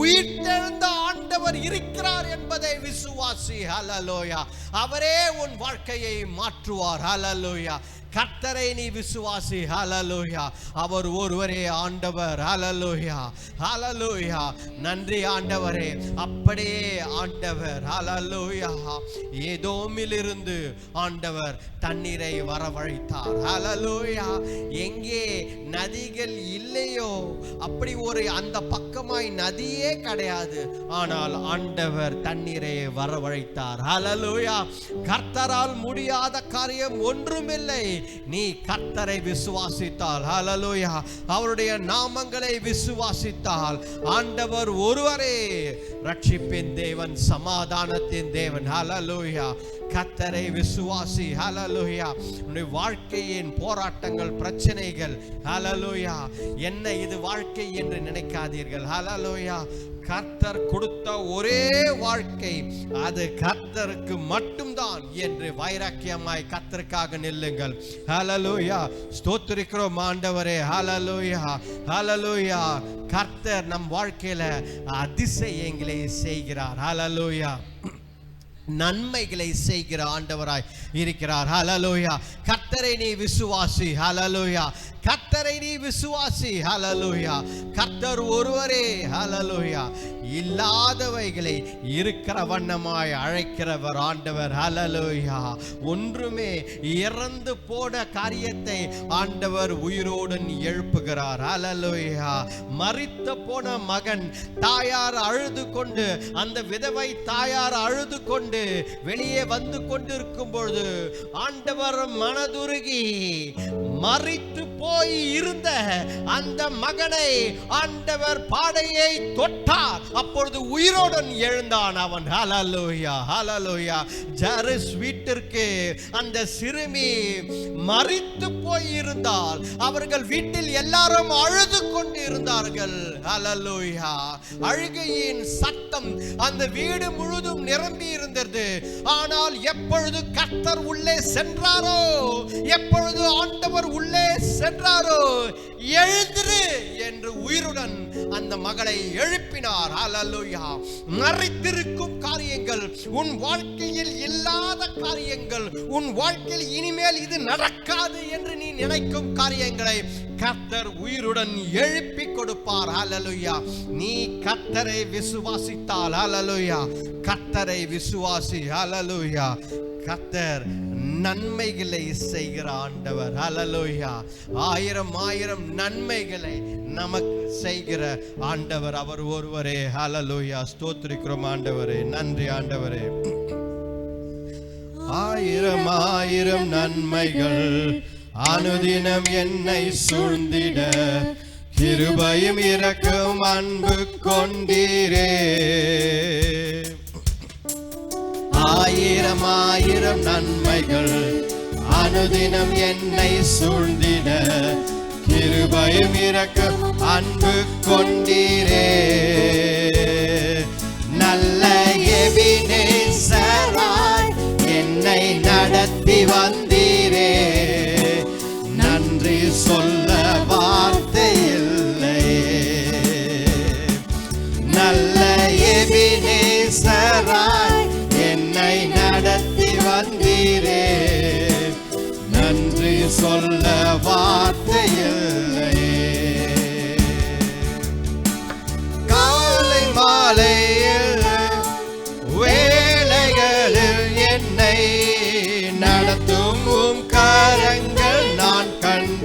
S1: உயிர்த்தெழுந்த ஆண்டவர் இருக்கிறார் என்பதை விசுவாசி. ஹல்லேலூயா. அவரே உன் வாழ்க்கையை மாற்றுவார். ஹல்லேலூயா. கர்த்தரை நீ விசுவாசி. ஹல்லேலூயா. அவர் ஒருவரே ஆண்டவர். ஹல்லேலூயா. ஹல்லேலூயா. நன்றி ஆண்டவரே. அப்படியே ஆண்டவர் ஹல்லேலூயா ஏதோமிலிருந்து ஆண்டவர் தண்ணீரை வரவழைத்தார். ஹல்லேலூயா. எங்கே நதிகள் இல்லையோ, அப்படி ஒரு அந்த பக்கமாய் நதியே கிடையாது, ஆனால் ஆண்டவர் தண்ணீரை வரவழைத்தார். ஹல்லேலூயா. கர்த்தரால் முடியாத காரியம் ஒன்றுமில்லை. நீ கர்த்தரை விசுவாசித்தால், ஹல்லேலூயா, அவருடைய நாமங்களை விசுவாசித்தால், ஆண்டவர் ஒருவரே ரட்சிப்பின் தேவன், சமாதானத்தின் தேவன். ஹல்லேலூயா. கர்த்தரை விசுவாசி. ஹல்லேலூயா. உன்னுடைய வாழ்க்கையின் போராட்டங்கள், பிரச்சனைகள், ஹல்லேலூயா, என்ன இது வாழ்க்கை என்று நினைக்காதீர்கள். ஹல்லேலூயா. கர்த்தர் கொடுத்த ஒரே வாழ்க்கை, அது கர்த்தருக்கு மட்டும்தான் என்று வைராக்கியமாய் கர்த்தருக்காக நில்லுங்கள். ஹல்லேலூயா. ஸ்தோத்திரிக்கிறோம் ஆண்டவரே. ஹல்லேலூயா. ஹல்லேலூயா. கர்த்தர் நம் வாழ்க்கையில அதிசயங்களை செய்கிறார். ஹல்லேலூயா. நன்மைகளை செய்கிற ஆண்டவராய் இருக்கிறார். ஹல்லேலூயா. கர்த்தரை நீ விசுவாசி. ஹல்லேலூயா. கர்த்தரை நீ விசுவாசி. ஹல்லேலூயா. கர்த்தர் ஒருவரே. ஹல்லேலூயா. இல்லாதவைகளை இருக்கிற வண்ணமாய் அழைக்கிறவர் ஆண்டவர். ஹல்லேலூயா. ஒன்றுமே இறந்து போன காரியத்தை ஆண்டவர் உயிரோடு எழுப்புகிறார். ஹல்லேலூயா. மரித்து போன மகன், தாயார் அழுது கொண்டு, அந்த விதவை தாயார் அழுது கொண்டு வெளியே வந்து கொண்டிருக்கும் பொழுது ஆண்டவர் மனதுருகி மரித்து போய் இருந்த அந்த மகனை ஆண்டவர் பாடையை தொட்டார். அப்பொழுது உயிரோடன் எழுந்தான் அவன். ஹல்லேலூயா. ஹல்லேலூயா. ஜாயிரஸ் வீட்டிற்கு அந்த சிறுமி மரித்து போய் இருந்தால் அவர்கள் வீட்டில் எல்லாரும் அழுது கொண்டு இருந்தார்கள். ஹல்லேலூயா. அழுகையின் சத்தம் அந்த வீடு முழுதும் நிரம்பி இருந்தது. ஆனால் எப்பொழுது கர்த்தர் உள்ளே சென்றாரோ, எப்பொழுது ஆண்டவர் உள்ளே சென்றாரோ, எழுந்திரு என்று உயிருடன் அந்த மகளை எழுப்பினார். ஹல்லேலூயா. மறைத்திருக்கும் காரியங்கள், உன் வாழ்க்கையில் இல்லாத காரியங்கள், உன் வாழ்க்கையில் இனிமேல் இது நடக்காது என்று நீ நினைக்கும் காரியங்களை கர்த்தர் உயிருடன் எழுப்பி கொடுப்பார். ஹல்லேலூயா. நீ கர்த்தரை விசுவாசித்தால், ஹல்லேலூயா, கர்த்தரை விசுவாசி. ஹல்லேலூயா. கர்த்தர் நன்மைகளை செய்கிற ஆண்டவர். ஹல்லேலூயா. ஆயிரம் ஆயிரம் நன்மைகளை நமக்கு செய்கிற ஆண்டவர் அவர் ஒருவரே. ஹல்லேலூயா. ஸ்தோத்திரிக்கிறோம் ஆண்டவரே. நன்றி ஆண்டவரே. ஆயிரம் ஆயிரம் நன்மைகள் அனுதினம் என்னை சூழ்ந்திட கிருபையும் இரக்கம் அன்பு கொண்டீரே. ஆயிரம் ஆயிரம் நன்மைகள் அனுதினம் என்னை சூழ்ந்திட கிருபையும் இரக்கம் அன்பு கொண்டீரே. நல்ல எபினேசராய் என்னை நடத்தி வந்தீரே. நன்றி சொல்ல வார்த்தை இல்லையே. நல்ல எபினேசராய் என்னை நடத்தி வந்தீரே. நன்றி சொல்ல வார்த்தை இல்லையே. காலை மாலையில் வேளைகளில் என்னை நடத்தும் உம் கரங்கள் நான் கண்டேன்.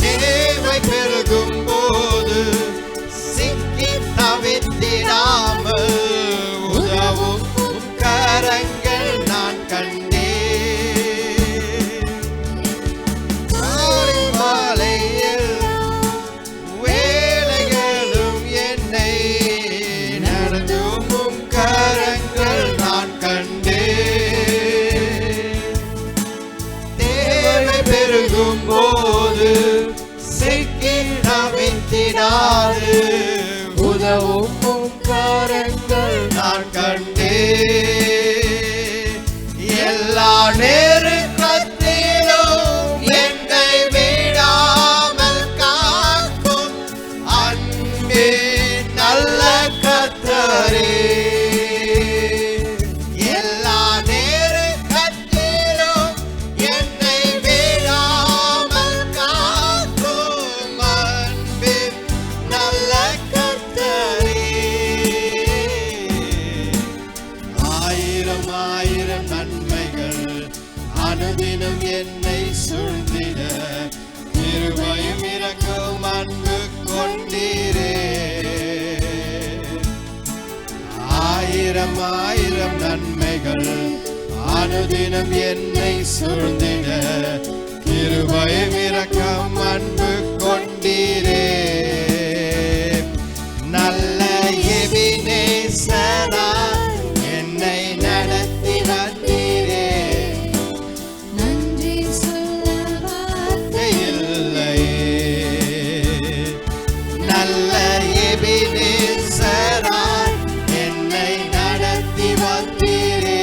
S1: தேவை பெருகும் போது சிக்கி தவித்திடாமல் உதவும் உம் கரங்கள் நான் கண்டேன். காலை மாலையில் வேளைகளும் என்னை நடத்தும் உம் கரங்கள் நான் கண்டேன். தேவை பெருகும் போது சிக்கி தவித்திடாது உதவும் உம் கரங்கள் நான் கண்டேன். எல்லா நெருக்கத்திலும் என்னை விடாமல் காக்கும் அன்பே நல்ல கர்த்தரே. எல்லா நேரத்திலும் என்னை விடாமல் காக்கும் அன்பே நல்ல கர்த்தரே. ஆயிரம் ஆயிரம் நன்மைகள் அனுதினம் என்னை சூழ்ந்திட கிருபையும் இரக்கம் அன்பு கொண்டீரே. ஆயிரம் ஆயிரம் நன்மைகள் அனுதினம் என்னை சூழ்ந்திட கிருபையும் இரக்கம் அன்பு கொண்டீரே. நல்ல எபினேசராய் என்னை நடத்தி வந்தீரே.
S2: நன்றி சொல்ல வார்த்தை
S1: இல்லையே. நல்ல எபினேசராய் என்னை நடத்தி வந்தீரே.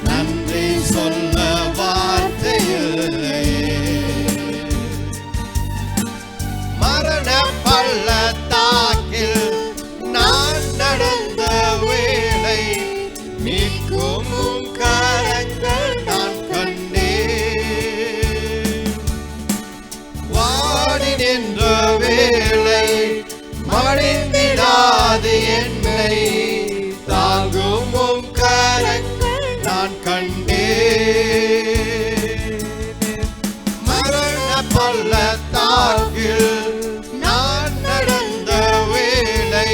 S1: நன்றி சொல்ல வார்த்தை இல்லையே. மரண பள்ளத்தாக்கில் நான் நடந்த வேளை மீட்கும் உம் கரங்கள் நான் கண்டேன். வாடி நின்ற வேளை மடிந்திடாது என்னை தாங்கும் உம் கரங்கள் நான் கண்டேன். மரண பள்ளத்தாக்கில் நான் நடந்த வேளை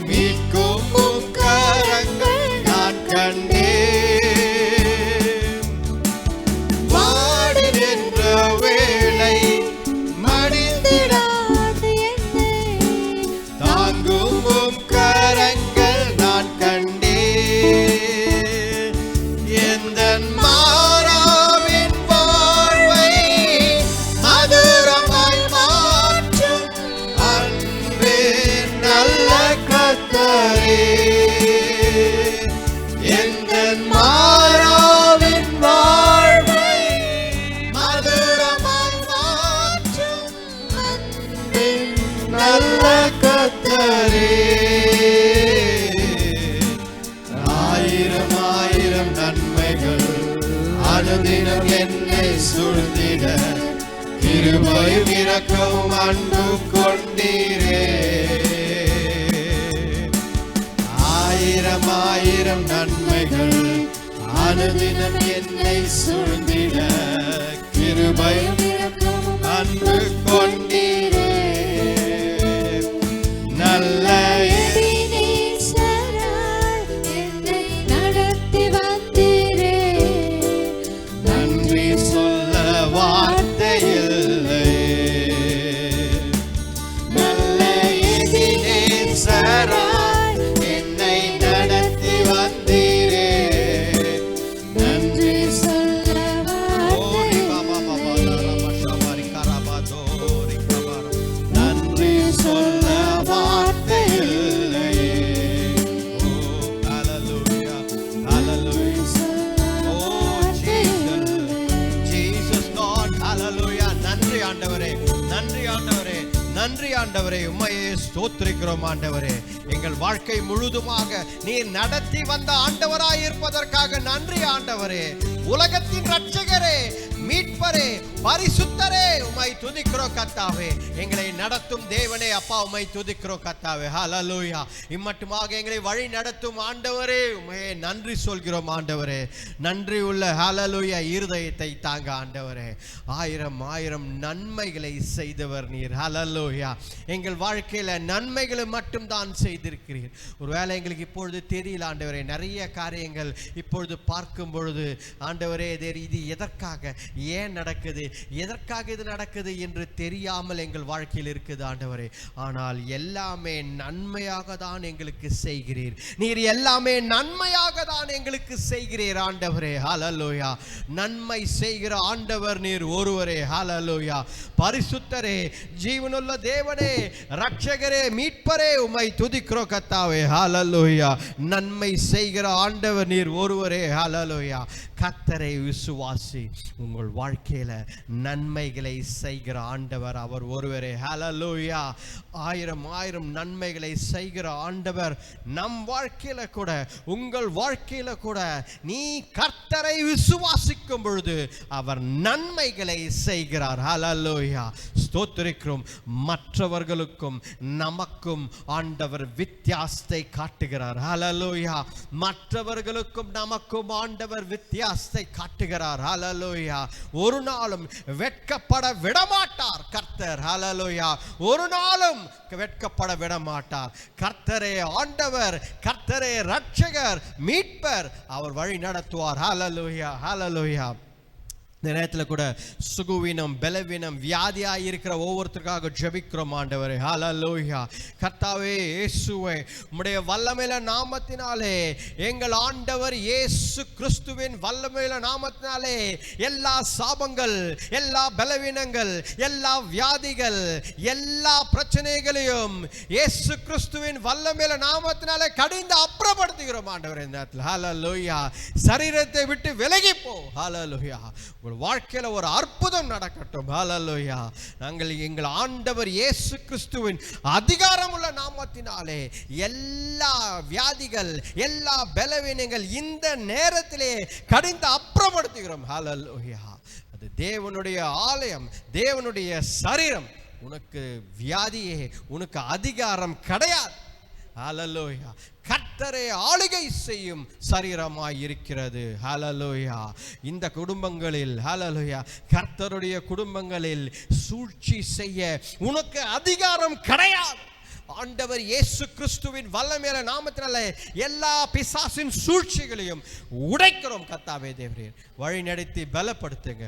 S1: மீட்கும் உம் கரங்கள் நான் கண்டேன். வாடி நின்ற வேளை மடிந்திடாது
S2: என்னை
S1: தாங்கும் உம் கரங்கள் நான் கண்டேன். எந்தன் மாறாவின் வாழ்வை மதுரமாய் மாற்றும் அன்பே நல்ல கர்த்தரே. எந்தன் மாறாவின் வாழ்வை மதுரமாய் மாற்றும் அன்பே நல்ல கர்த்தரே. ஆயிரம் ஆயிரம் நன்மைகள் அனுதினம் என்னை சூழ்ந்திட கிருபையும் இரக்கம் அன்பு கொண்டீரே. ஆயிரம் ஆயிரம் நன்மைகள் அனுதினம் என்னை சூழ்ந்திட கிருபையும் அன்பு கொண்டீரே. நல்ல
S2: எபினேசராய் என்னை நடத்தி வந்தீரே.
S1: நன்றி சொல்ல வார்த்தை இல்லை. நல்ல எபினேசராய் என்னை நடத்தி வந்தீரே. நன்றி
S2: சொல்ல
S1: ஓரி பாபா பாபா ரமஷாமரி கரபாதோரி கபர. நன்றி சொல்ல வார்த்தை இல்லை. ஓ ஹalleluya ஹalleluya. ஓ ஜீசஸ் ஜீசஸ் காட் ஹalleluya. நன்றி ஆண்டவரே, நன்றி ஆண்டவரே, நன்றி ஆண்டவரே. உம்மையே ஸ்தோத்திரிக்கிறோம் ஆண்டவரே. எங்கள் வாழ்க்கை முழுதுமாக நீர் நடத்தி வந்த ஆண்டவராய் இருப்பதற்காக நன்றி ஆண்டவரே. உலகத்தின் இரட்சகரே, மீட்பரே, பரிசுத்தரே, உம்மை துதிக்கிறோம் கர்த்தாவே. எங்களை நடத்தும் தேவனே அப்பா, உம்மை துதிக்கிறோம் கர்த்தாவே. ஹalleluya. இம்மட்டுமாக எங்களை வழி நடத்தும் ஆண்டவரே, உம்மையே நன்றி சொல்கிறோம் ஆண்டவரே. நன்றி உள்ள ஹalleluya இருதயத்தை தாங்க ஆண்டவரே. ஆயிரம் ஆயிரம் நன்மைகளை செய்தவர் நீர். ஹalleluya. எங்கள் வாழ்க்கையில நன்மைகளை மட்டும் தான் செய்திருக்கிறீர். ஒருவேளை எங்களுக்கு இப்பொழுது தெரியல ஆண்டவரே, நிறைய காரியங்கள் இப்பொழுது பார்க்கும் பொழுது ஆண்டவரே இது எதற்காக, ஏன் நடக்குது, எதற்காக இது நடக்குது என்று தெரியாமல் எங்கள் வாழ்க்கையில் இருக்குது ஆண்டவரே. ஆனால் எல்லாமே நன்மையாக தான் எங்களுக்கு செய்கிறீர். நீர் எல்லாமே நன்மையாக தான் எங்களுக்கு செய்கிறீர் ஆண்டவரே. ஹalleluya. நன்மை செய்கிற ஆண்டவர் நீர் ஒருவரே. ஹalleluya. பரிசுத்தரே, ஜீவனுள்ள தேவனே, இரட்சகரே, மீட்பரே, உம்மை துதிக்கிறோம் கர்த்தாவே. ஹalleluya. நன்மை செய்கிற ஆண்டவர் நீர் ஒருவரே. ஹalleluya. கர்த்தரை விசுவாசி, உங்கள் வாழ்க்கையில நன்மைகளை செய்கிற ஆண்டவர் அவர் ஒருவரே. ஹalleluya. ஆயிரம் ஆயிரம் நன்மைகளை செய்கிற ஆண்டவர் நம் வாழ்க்கையில கூட, உங்கள் வாழ்க்கையில கூட நீ கர்த்தரை விசுவாசிக்கும் பொழுது அவர் நன்மைகளை செய்கிறார். ஹalleluya. ஸ்தோத்திரிக்கிறோம். மற்றவர்களுக்கும் நமக்கும் ஆண்டவர் வித்தியாசத்தை காட்டுகிறார். ஹalleluya. மற்றவர்களுக்கும் நமக்கும் ஆண்டவர் வித்தியாசத்தை காட்டுகிறார். ஹalleluya. ஒரு நாளும் வெட்கப்பட விடமாட்டார் கர்த்தர். ஹalleluya. ஒரு நாளும் வெட்கப்பட விடமாட்டார். கர்த்தரே ஆண்டவர், கர்த்தரே இரட்சகர், மீட்பர். அவர் வழி நடத்துவார். ஹalleluya ஹalleluya. இந்த நேரத்தில் கூட சுகுவீனம், பலவீனம், வியாதியாக இருக்கிற ஒவ்வொருத்தருக்காக ஜெபிக்கிறோம் ஆண்டவரே. ஹalleluya. கர்த்தாவே இயேசுவே, உம்முடைய வல்லமையுள்ள நாமத்தினாலே, எங்கள் ஆண்டவர் இயேசு கிறிஸ்துவின் வல்லமையுள்ள நாமத்தினாலே எல்லா சாபங்கள், எல்லா பலவீனங்கள், எல்லா வியாதிகள், எல்லா பிரச்சனைகளையும் இயேசு கிறிஸ்துவின் வல்லமையுள்ள நாமத்தினாலே கடிந்து அப்புறப்படுத்துகிறோம் ஆண்டவரே. இந்த நேரத்தில் ஹalleluya. சரீரத்தை விட்டு விலகி போ. ஹalleluya. வாழ்க்கையில ஒரு அற்புதம் நடக்கட்டும். ஹalleluya. நாங்கள் எங்கள் ஆண்டவர் இயேசு கிறிஸ்துவின் அதிகாரம் உள்ள நாமத்தினாலே எல்லா வியாதிகள், எல்லா பலவீனங்கள் இந்த நேரத்திலே கடிந்து அப்புறப்படுத்துகிறோம். ஹalleluya. அது தேவனுடைய ஆலயம், தேவனுடைய சரீரம். உனக்கு வியாதியே, உனக்கு அதிகாரம் கிடையாது. ஹalleluya. கர்த்தரே ஆளுகை செய்யும் சரீரமாய் இருக்கிறது. ஹalleluya. இந்த குடும்பங்களில் ஹalleluya, கர்த்தருடைய குடும்பங்களில் சூழ்ச்சி செய்ய உனக்கு அதிகாரம் கிடையாது. ஆண்டவர் இயேசு கிறிஸ்துவின் வல்லமையுள்ள நாமத்தினாலே எல்லா பிசாசின் சூழ்ச்சிகளையும் உடைக்கிறோம் கர்த்தாவே தேவரே. வழி நடத்தி பலப்படுத்துங்க.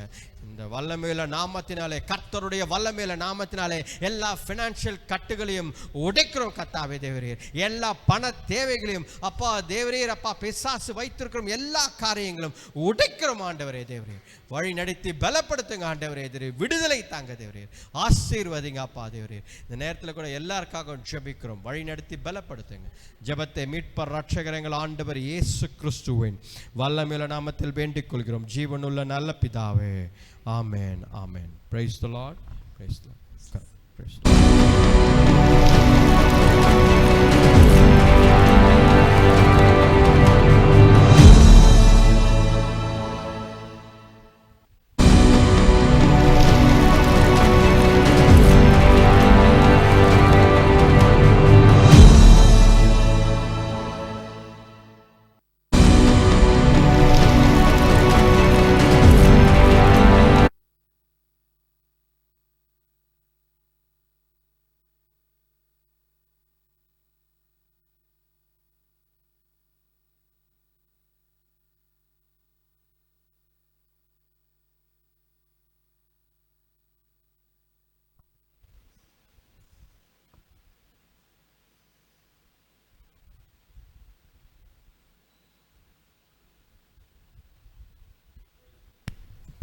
S1: இந்த வல்லமையுள்ள நாமத்தினாலே, கர்த்தருடைய வல்லமையுள்ள நாமத்தினாலே எல்லா ஃபினான்ஷியல் கட்டுகளையும் உடைக்கிறோம் கர்த்தாவே தேவரே. எல்லா பண தேவைகளையும் அப்பா தேவரீர், அப்பா பிசாசு வைத்திருக்கிறோம் எல்லா காரியங்களும் உடைக்கிறோம் ஆண்டவரே தேவரே. வழி நடத்தி பலப்படுத்துங்க ஆண்டவரே தேவரே. விடுதலை தாங்க தேவரே. ஆசீர்வதிங்க அப்பா தேவரே. இந்த நேரத்தில் கூட எல்லாருக்காகவும் ஜெபிக்கிறோம். வழி நடத்தி பலப்படுத்துங்க. ஜெபத்தை மீட்பர் இரட்சகர் எங்கள் ஆண்டவர் இயேசு கிறிஸ்துவின் வல்லமையுள்ள நாமத்தில் வேண்டிக் கொள்கிறோம் ஜீவனுள்ள நல்ல பிதாவே. ஆமென் ஆமென். Praise the Lord. Praise the Lord. Praise the Lord.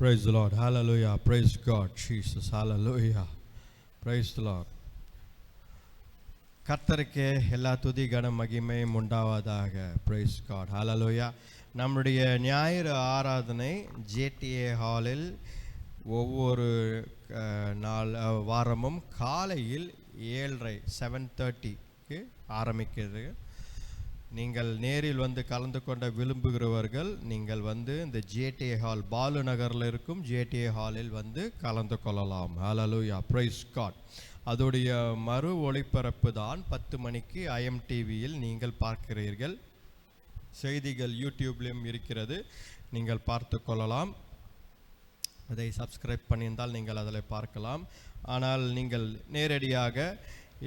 S1: Praise the Lord. Hallelujah. Praise God. Jesus. Hallelujah. Praise the Lord. கர்த்தருக்கே எல்லா துதி கன மகிமையும் உண்டாவதாக. Praise God. Hallelujah. நம்முடைய ஞாயிறு ஆராதனை ஜேடிஏ ஹாலில் ஒவ்வொரு வாரமும் காலையில் 7:30 ஆரம்பிக்கிறது. நீங்கள் நேரில் வந்து கலந்து கொண்ட விரும்புகிறவர்கள் நீங்கள் வந்து இந்த ஜேடிஏ ஹால் பாலு நகரில் இருக்கும் ஜேடிஏ ஹாலில் வந்து கலந்து கொள்ளலாம். ஹல்லேலூயா. Praise God. அதோடைய மறு ஒளிபரப்பு தான் 10 மணிக்கு IMTVயில் நீங்கள் பார்க்கிறீர்கள். செய்திகள் யூடியூப்லேயும் இருக்கிறது, நீங்கள் பார்த்து கொள்ளலாம். அதை சப்ஸ்கிரைப் பண்ணியிருந்தால் நீங்கள் அதில் பார்க்கலாம். ஆனால் நீங்கள் நேரடியாக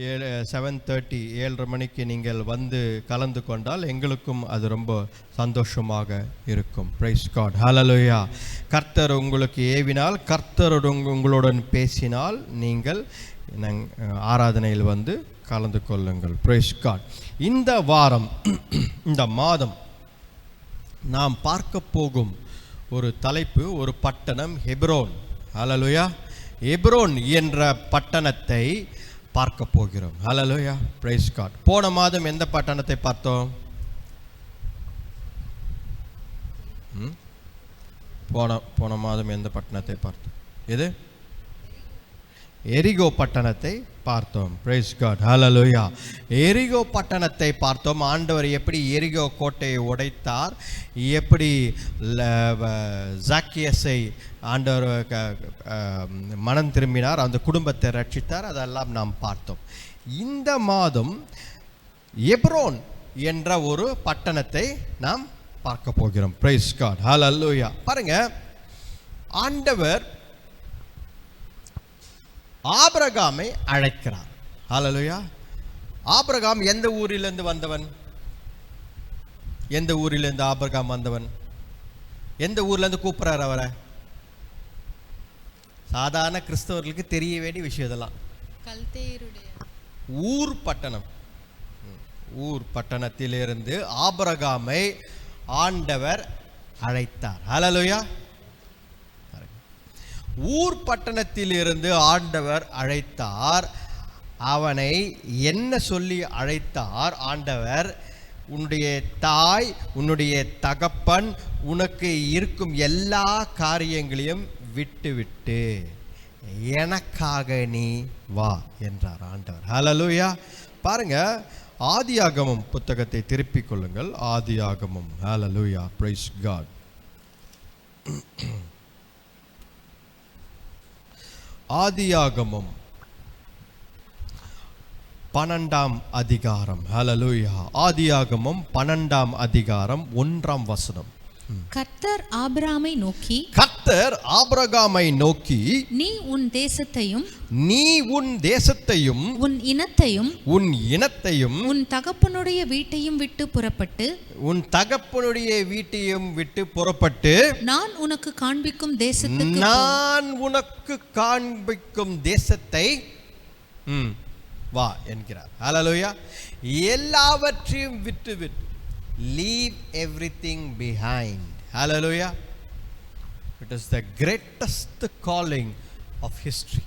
S1: 7:30 மணிக்கு நீங்கள் வந்து கலந்து கொண்டால் எங்களுக்கும் அது ரொம்ப சந்தோஷமாக இருக்கும். Praise God. ஹல்லேலூயா. கர்த்தர் உங்களுக்கு ஏவினால், கர்த்தர் உங்களுடன் பேசினால் நீங்கள் ஆராதனையில் வந்து கலந்து கொள்ளுங்கள். Praise God. இந்த வாரம் இந்த மாதம் நாம் பார்க்க போகும் ஒரு தலைப்பு, ஒரு பட்டணம் ஹெப்ரோன். ஹல்லேலூயா. ஹெப்ரோன் என்ற பட்டணத்தை பார்க்க போகிறோம். ஹல்லேலூயா. Praise God. போன மாதம் எந்த பட்டணத்தை பார்த்தோம்? போன மாதம் எந்த பட்டணத்தை பார்த்தோம்? எது? எரிகோ பட்டணத்தை பார்த்தோம். Praise God. ஹல்லேலூயா. எரிகோ பட்டணத்தை பார்த்தோம். ஆண்டவர் எப்படி எரிகோ கோட்டையை உடைத்தார், எப்படி ஜாக்கியஸை ஆண்டவர் மனம் திரும்பினார், அந்த குடும்பத்தை ரட்சித்தார், அதெல்லாம் நாம் பார்த்தோம். இந்த மாதம் எப்ரோன் என்ற ஒரு பட்டணத்தை நாம் பார்க்க போகிறோம். Praise God. ஹல்லேலூயா. பாருங்க, ஆண்டவர் ஆபிரகாமை அழைக்கிறார். ஹல்லேலூயா. ஆபிரகாம் எந்த ஊரிலிருந்து வந்தவன்? எந்த ஊரிலிருந்து ஆபிரகாம் வந்தவன்? எந்த ஊர்லேருந்து கூப்பிட்றார் அவரை? சாதாரண கிறிஸ்தவர்களுக்கு தெரிய வேண்டிய விஷயம் இதெல்லாம். ஊர் பட்டணம். ஊர் பட்டணத்திலிருந்து ஆபிரகாமை ஆண்டவர் அழைத்தார். ஹல்லேலூயா. ஊர் பட்டணத்திலிருந்து ஆண்டவர் அழைத்தார். அவனை என்ன சொல்லி அழைத்தார் ஆண்டவர்? உன்னுடைய தாய், உன்னுடைய தகப்பன், உனக்கு இருக்கும் எல்லா காரியங்களையும் விட்டு எனக்காக நீ வா என்றார் ஆண்டவர். ஹல்லேலூயா. பாருங்க, ஆதியாகமம் புத்தகத்தை திருப்பிக் கொள்ளுங்கள். ஆதியாகமம். ஹல்லேலூயா. Praise God. ஆதியாகமம் 12ஆம் அதிகாரம். ஹல்லேலூயா. ஆதியாகமம் 12ஆம் அதிகாரம் 1ஆம் வசனம்.
S2: கர்த்தர் ஆபிரகாமை நோக்கி நீ உன் தேசத்தையும் உன் இனத்தையும் உன் தகப்பனுடைய வீட்டையும் விட்டு புறப்பட்டு நான் உனக்கு காண்பிக்கும் தேசத்தை
S1: வா என்கிறார். ஹல்லேலூயா. எல்லாவற்றையும் விட்டு leave everything behind. Hallelujah. It is the greatest calling of history.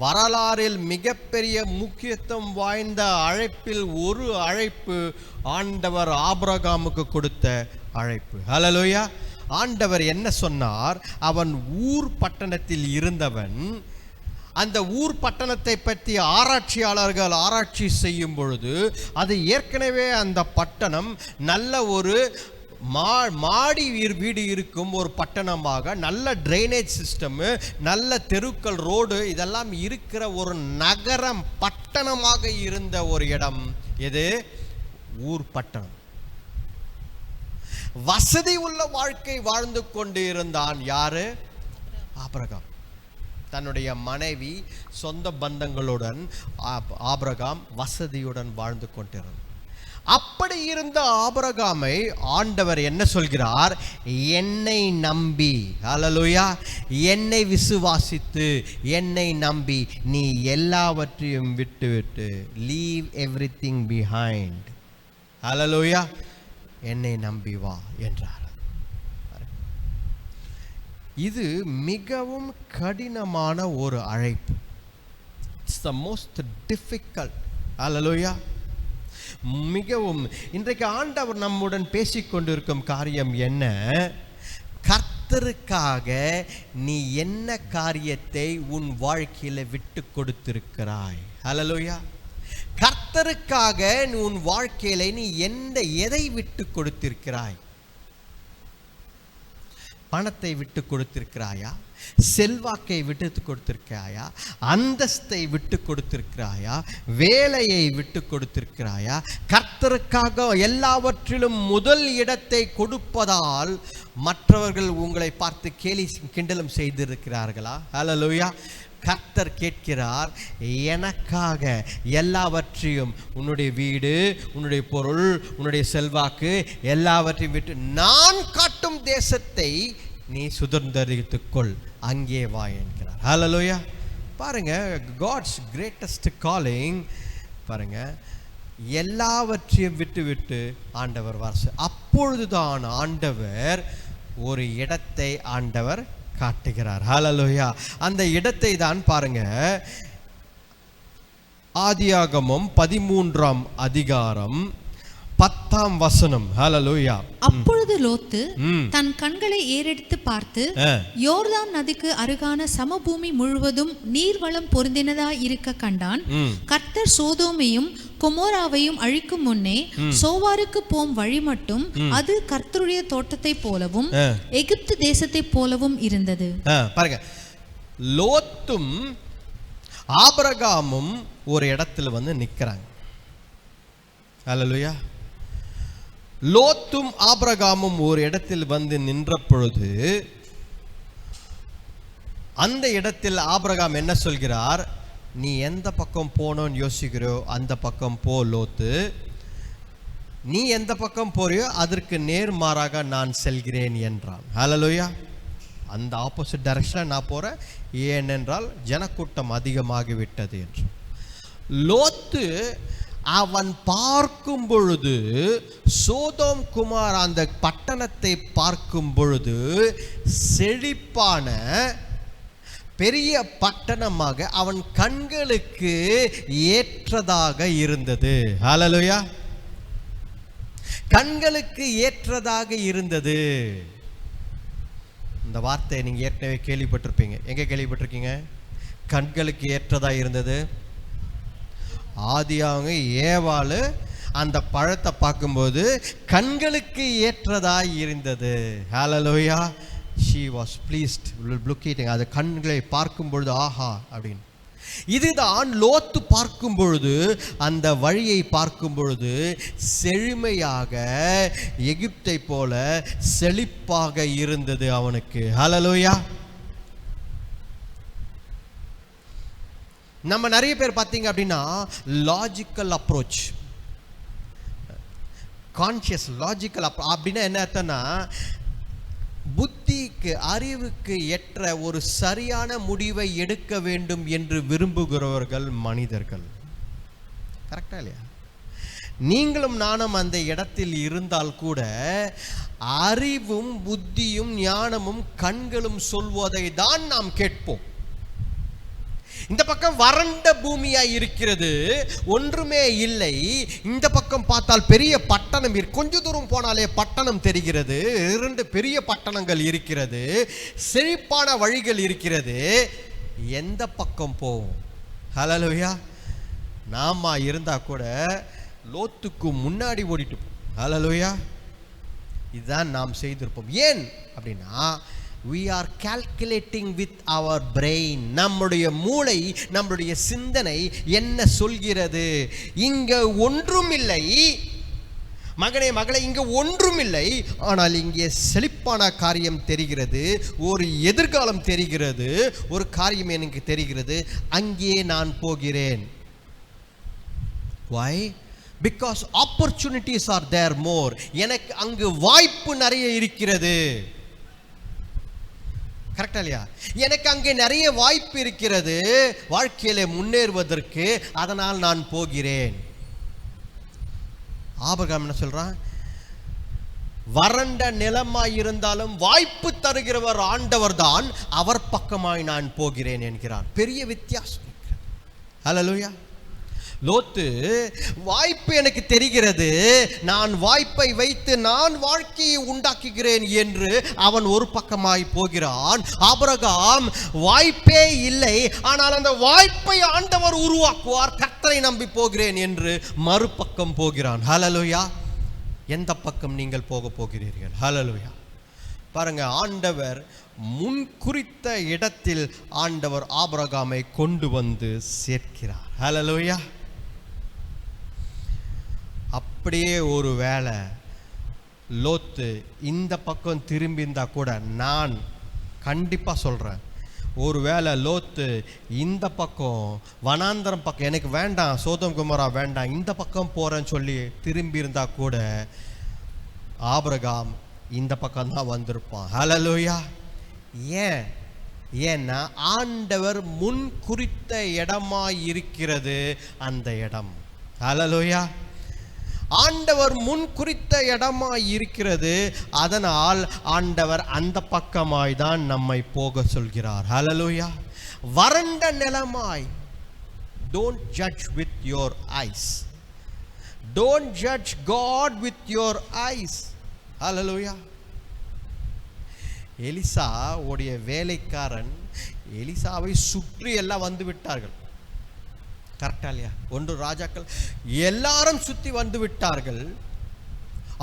S1: வரலாறில் மிகப்பெரிய முக்கியத்துவம் வாய்ந்த அழைப்பில் ஒரு அழைப்பு ஆண்டவர் ஆபிரகாமுக்கு கொடுத்த அழைப்பு. ஹல்லேலூயா. ஆண்டவர் என்ன சொன்னார்? அவன் ஊர் பட்டணத்தில் இருந்தவன். அந்த ஊர் பட்டணத்தை பற்றி ஆராய்ச்சியாளர்கள் ஆராய்ச்சி செய்யும் பொழுது அது ஏற்கனவே அந்த பட்டணம் நல்ல ஒரு மாடி வீடு இருக்கும் ஒரு பட்டணமாக, நல்ல ட்ரைனேஜ் சிஸ்டம், நல்ல தெருக்கள், ரோடு இதெல்லாம் இருக்கிற ஒரு நகரம், பட்டணமாக இருந்த ஒரு இடம். எது? ஊர் பட்டணம். வசதி உள்ள வாழ்க்கை வாழ்ந்து கொண்டு இருந்தான். யாரு? ஆபிரகாம். தன்னுடைய மனைவி, சொந்த பந்தங்களுடன் ஆபிரகாம் வசதியுடன் வாழ்ந்து கொண்டிருந்தார். அப்படி இருந்த ஆபிரகாமை ஆண்டவர் என்ன சொல்கிறார்? என்னை நம்பி, ஹல்லேலூயா, என்னை விசுவாசித்து, என்னை நம்பி நீ எல்லாவற்றையும் விட்டு லீவ் எவ்ரிதிங் பிஹைண்ட். ஹல்லேலூயா. என்னை நம்பி வா என்றார்.
S2: இது மிகவும் கடினமான ஒரு அழைப்பு. It's the most difficult. அல்லேலூயா. மிகவும் இன்றைக்கு ஆண்டவர் நம்முடன் பேசிக்கொண்டிருக்கும் காரியம் என்ன? கர்த்தருக்காக நீ என்ன காரியத்தை உன் வாழ்க்கையில் விட்டு கொடுத்திருக்கிறாய்? அல்லேலூயா. கர்த்தருக்காக நீ உன் வாழ்க்கையில நீ எதை விட்டு கொடுத்திருக்கிறாய்? பணத்தை விட்டு கொடுத்திருக்கிறாயா? செல்வாக்கை விட்டு கொடுத்திருக்கிறாயா? அந்தஸ்தை விட்டு கொடுத்திருக்கிறாயா? வேலையை விட்டு கொடுத்திருக்கிறாயா? கர்த்தருக்காக எல்லாவற்றிலும் முதல் இடத்தை கொடுப்பதால் மற்றவர்கள் உங்களை பார்த்து கேலி கிண்டலும் செய்திருக்கிறார்களா? அல்லேலூயா. கர்த்தர் கேட்கிறார், எனக்காக எல்லாவற்றையும், உன்னுடைய வீடு, உன்னுடைய பொருள், உன்னுடைய செல்வாக்கு எல்லாவற்றையும் விட்டு நான் காட்டும் தேசத்தை நீ சுதந்திரித்துக்கொள், அங்கே வா என்கிறார். ஹல்லேலூயா. பாருங்க, காட்ஸ் கிரேட்டஸ்ட் காலிங் பாருங்க, எல்லாவற்றையும் விட்டு விட்டு ஆண்டவர் வாச. அப்பொழுதுதான் ஆண்டவர் ஒரு இடத்தை ஆண்டவர் காட்டுகிறார். ஹல்லேலூயா. அந்த இடத்தை தான் பாருங்க, ஆதியாகமம் 13ஆம் அதிகாரம் 10ஆம் வசனம். ஹல்லேலூயா.
S3: அப்பொழுது லோத்து தன் கண்களை ஏறெடுத்து பார்த்து யோர்தான் நதிக்கு அருகான சமபூமி முழுவதும் நீர்வளம் பொருந்தினதாய் இருக்க கண்டான். கர்த்தர் சோதோமையும் கொமோராவையும் அழிக்கும் முன்னே சோவாருக்கு போம் வழி மட்டும் அது கர்த்தருடைய தோட்டத்தை போலவும் எகிப்து தேசத்தை போலவும் இருந்தது.
S2: பாருங்க, லோத்தும் ஆபிரகாமும் ஒரு இடத்துல வந்து நிக்கிறாங்க. ஹல்லேலூயா. லோத்தும் ஆபிரகாமும் ஒரு இடத்தில் வந்து நின்ற பொழுது அந்த இடத்தில் ஆபிரகாம் என்ன சொல்கிறார்? நீ எந்த பக்கம் போனோன்னு யோசிக்கிறோ அந்த பக்கம் போ லோத்து. நீ எந்த பக்கம் போறியோ அதற்கு நேர்மாறாக நான் செல்கிறேன் என்றான். ஹல்லேலூயா. அந்த ஆப்போசிட் டைரக்ஷனில் நான் போகிறேன், ஏனென்றால் ஜனக்கூட்டம் அதிகமாகிவிட்டது என்று. லோத்து அவன் பார்க்கும் பொழுது, சோதோம் குமார் அந்த பட்டணத்தை பார்க்கும் பொழுது செழிப்பான பெரிய பட்டணமாக அவன் கண்களுக்கு ஏற்றதாக இருந்தது. ஹல்லேலூயா. கண்களுக்கு ஏற்றதாக இருந்தது. இந்த வார்த்தையை நீங்க ஏற்கனவே கேள்விப்பட்டிருப்பீங்க. எங்க கேள்விப்பட்டிருக்கீங்க? கண்களுக்கு ஏற்றதாக இருந்தது. ஆதியாகமம் ஏவாள் அந்த பழத்தை பார்க்கும்போது கண்களுக்கு ஏற்றதாய் இருந்தது. ஹல்லேலூயா. she was pleased looking, அது கண்களை பார்க்கும் பொழுது ஆஹா அப்படின்னு. இதுதான் லோத்து பார்க்கும் பொழுது, அந்த வழியை பார்க்கும் பொழுது செழுமையாக எகிப்தை போல செழிப்பாக இருந்தது அவனுக்கு. ஹல்லேலூயா. நம்ம நிறைய பேர் பார்த்தீங்க அப்படின்னா லாஜிக்கல் அப்ரோச், கான்ஷியஸ் லாஜிக்கல் அப்படின்னா என்ன அர்த்தம்னா, புத்திக்கு அறிவுக்கு ஏற்ற ஒரு சரியான முடிவை எடுக்க வேண்டும் என்று விரும்புகிறவர்கள் மனிதர்கள். கரெக்டா இல்லையா? நீங்களும் நானும் அந்த இடத்தில் இருந்தால் கூட அறிவும் புத்தியும் ஞானமும் கண்களும் சொல்வதை தான் நாம் கேட்போம். இந்த பக்கம் வறண்ட பூமியாய் இருக்கிறது, ஒன்றுமே இல்லை. இந்த பக்கம் பார்த்தால் பெரிய பட்டணம், கொஞ்ச தூரம் போனாலே பட்டணம் தெரிகிறது. 2 பெரிய பட்டணங்கள் இருக்கிறது, செழிப்பான வழிகள் இருக்கிறது. எந்த பக்கம் போவோம்? ஹல்லேலூயா. நாம இருந்தா கூட லோத்துக்கு முன்னாடி ஓடிட்டு போம். ஹல்லேலூயா. இதுதான் நாம் செய்திருப்போம். ஏன் அப்படின்னா, we are calculating with our brain. நம்முடைய மூளை, நம்முடைய சிந்தனை என்ன சொல்கிறது? இங்க ஒன்றுமில்லை மகனே மகளே, இங்க ஒன்றுமில்லை, ஆனால் இங்கே செழிப்பான காரியம் தெரிகிறது, ஒரு எதிர்காலம் தெரிகிறது, ஒரு காரியம் எனக்கு தெரிகிறது, அங்கே நான் போகிறேன். why? because opportunities are there more. எனக்கு அங்கு வாய்ப்பு நிறைய இருக்கிறது. கரெக்டா இல்லையா? எனக்கு அங்கே நிறைய வாய்ப்பு இருக்கிறது வாழ்க்கையில முன்னேறுவதற்கு, அதனால் நான் போகிறேன். ஆபிரகாம் என்ன சொல்றான்? வறண்ட நிலமாய் இருந்தாலும் வாய்ப்பு தருகிறவர் ஆண்டவர் தான், அவர் பக்கமாய் நான் போகிறேன் என்கிறார். பெரிய வித்தியாசம். ஹல்லேலூயா. லோத்து, வாய்ப்பு எனக்கு தெரிகிறது, நான் வாய்ப்பை வைத்து நான் வாழ்க்கையை உண்டாக்குகிறேன் என்று அவன் ஒரு பக்கமாய் போகிறான். ஆபிரகாம் வாய்ப்பே இல்லை, ஆனால் அந்த வாய்ப்பை ஆண்டவர் உருவாக்குவார், கர்த்தரை நம்பி போகிறேன் என்று மறுபக்கம் போகிறான். ஹல்லேலூயா. எந்த பக்கம் நீங்கள் போக போகிறீர்கள்? ஹல்லேலூயா. பாருங்க, ஆண்டவர் முன் குறித்த இடத்தில் ஆண்டவர் ஆபிரகாமை கொண்டு வந்து சேர்க்கிறார். ஹல்லேலூயா. அப்படியே ஒரு வேளை லோத்து இந்த பக்கம் திரும்பி இருந்தா கூட, நான் கண்டிப்பா சொல்றேன், ஒருவேளை லோத்து இந்த பக்கம் வனாந்தரம் பக்கம் எனக்கு வேண்டாம், சோதோம் குமோரா வேண்டாம், இந்த பக்கம் போறேன்னு சொல்லி திரும்பி இருந்தா கூட ஆபிரகாம் இந்த பக்கம் தான் வந்திருப்பான். ஹல்லேலூயா. ஏன்னா ஆண்டவர் முன் குறித்த இடமாய் இருக்கிறது அந்த இடம். ஹல்லேலூயா. ஆண்டவர் முன் குறித்த இடமாய் இருக்கிறது, அதனால் ஆண்டவர் அந்த பக்கமாய் தான் நம்மை போக சொல்கிறார். ஹல்லேலூயா. வறண்ட நிலமாய். Don't judge with your eyes. Don't judge God with your eyes. Hallelujah. Elisha உடைய வேலைக்காரன் எலிசாவை சுற்றி எல்லாம் வந்து விட்டார்கள். கரெக்டா இல்லையா? 1 ராஜாக்கள் எல்லாரும் சுத்தி வந்து விட்டார்கள்.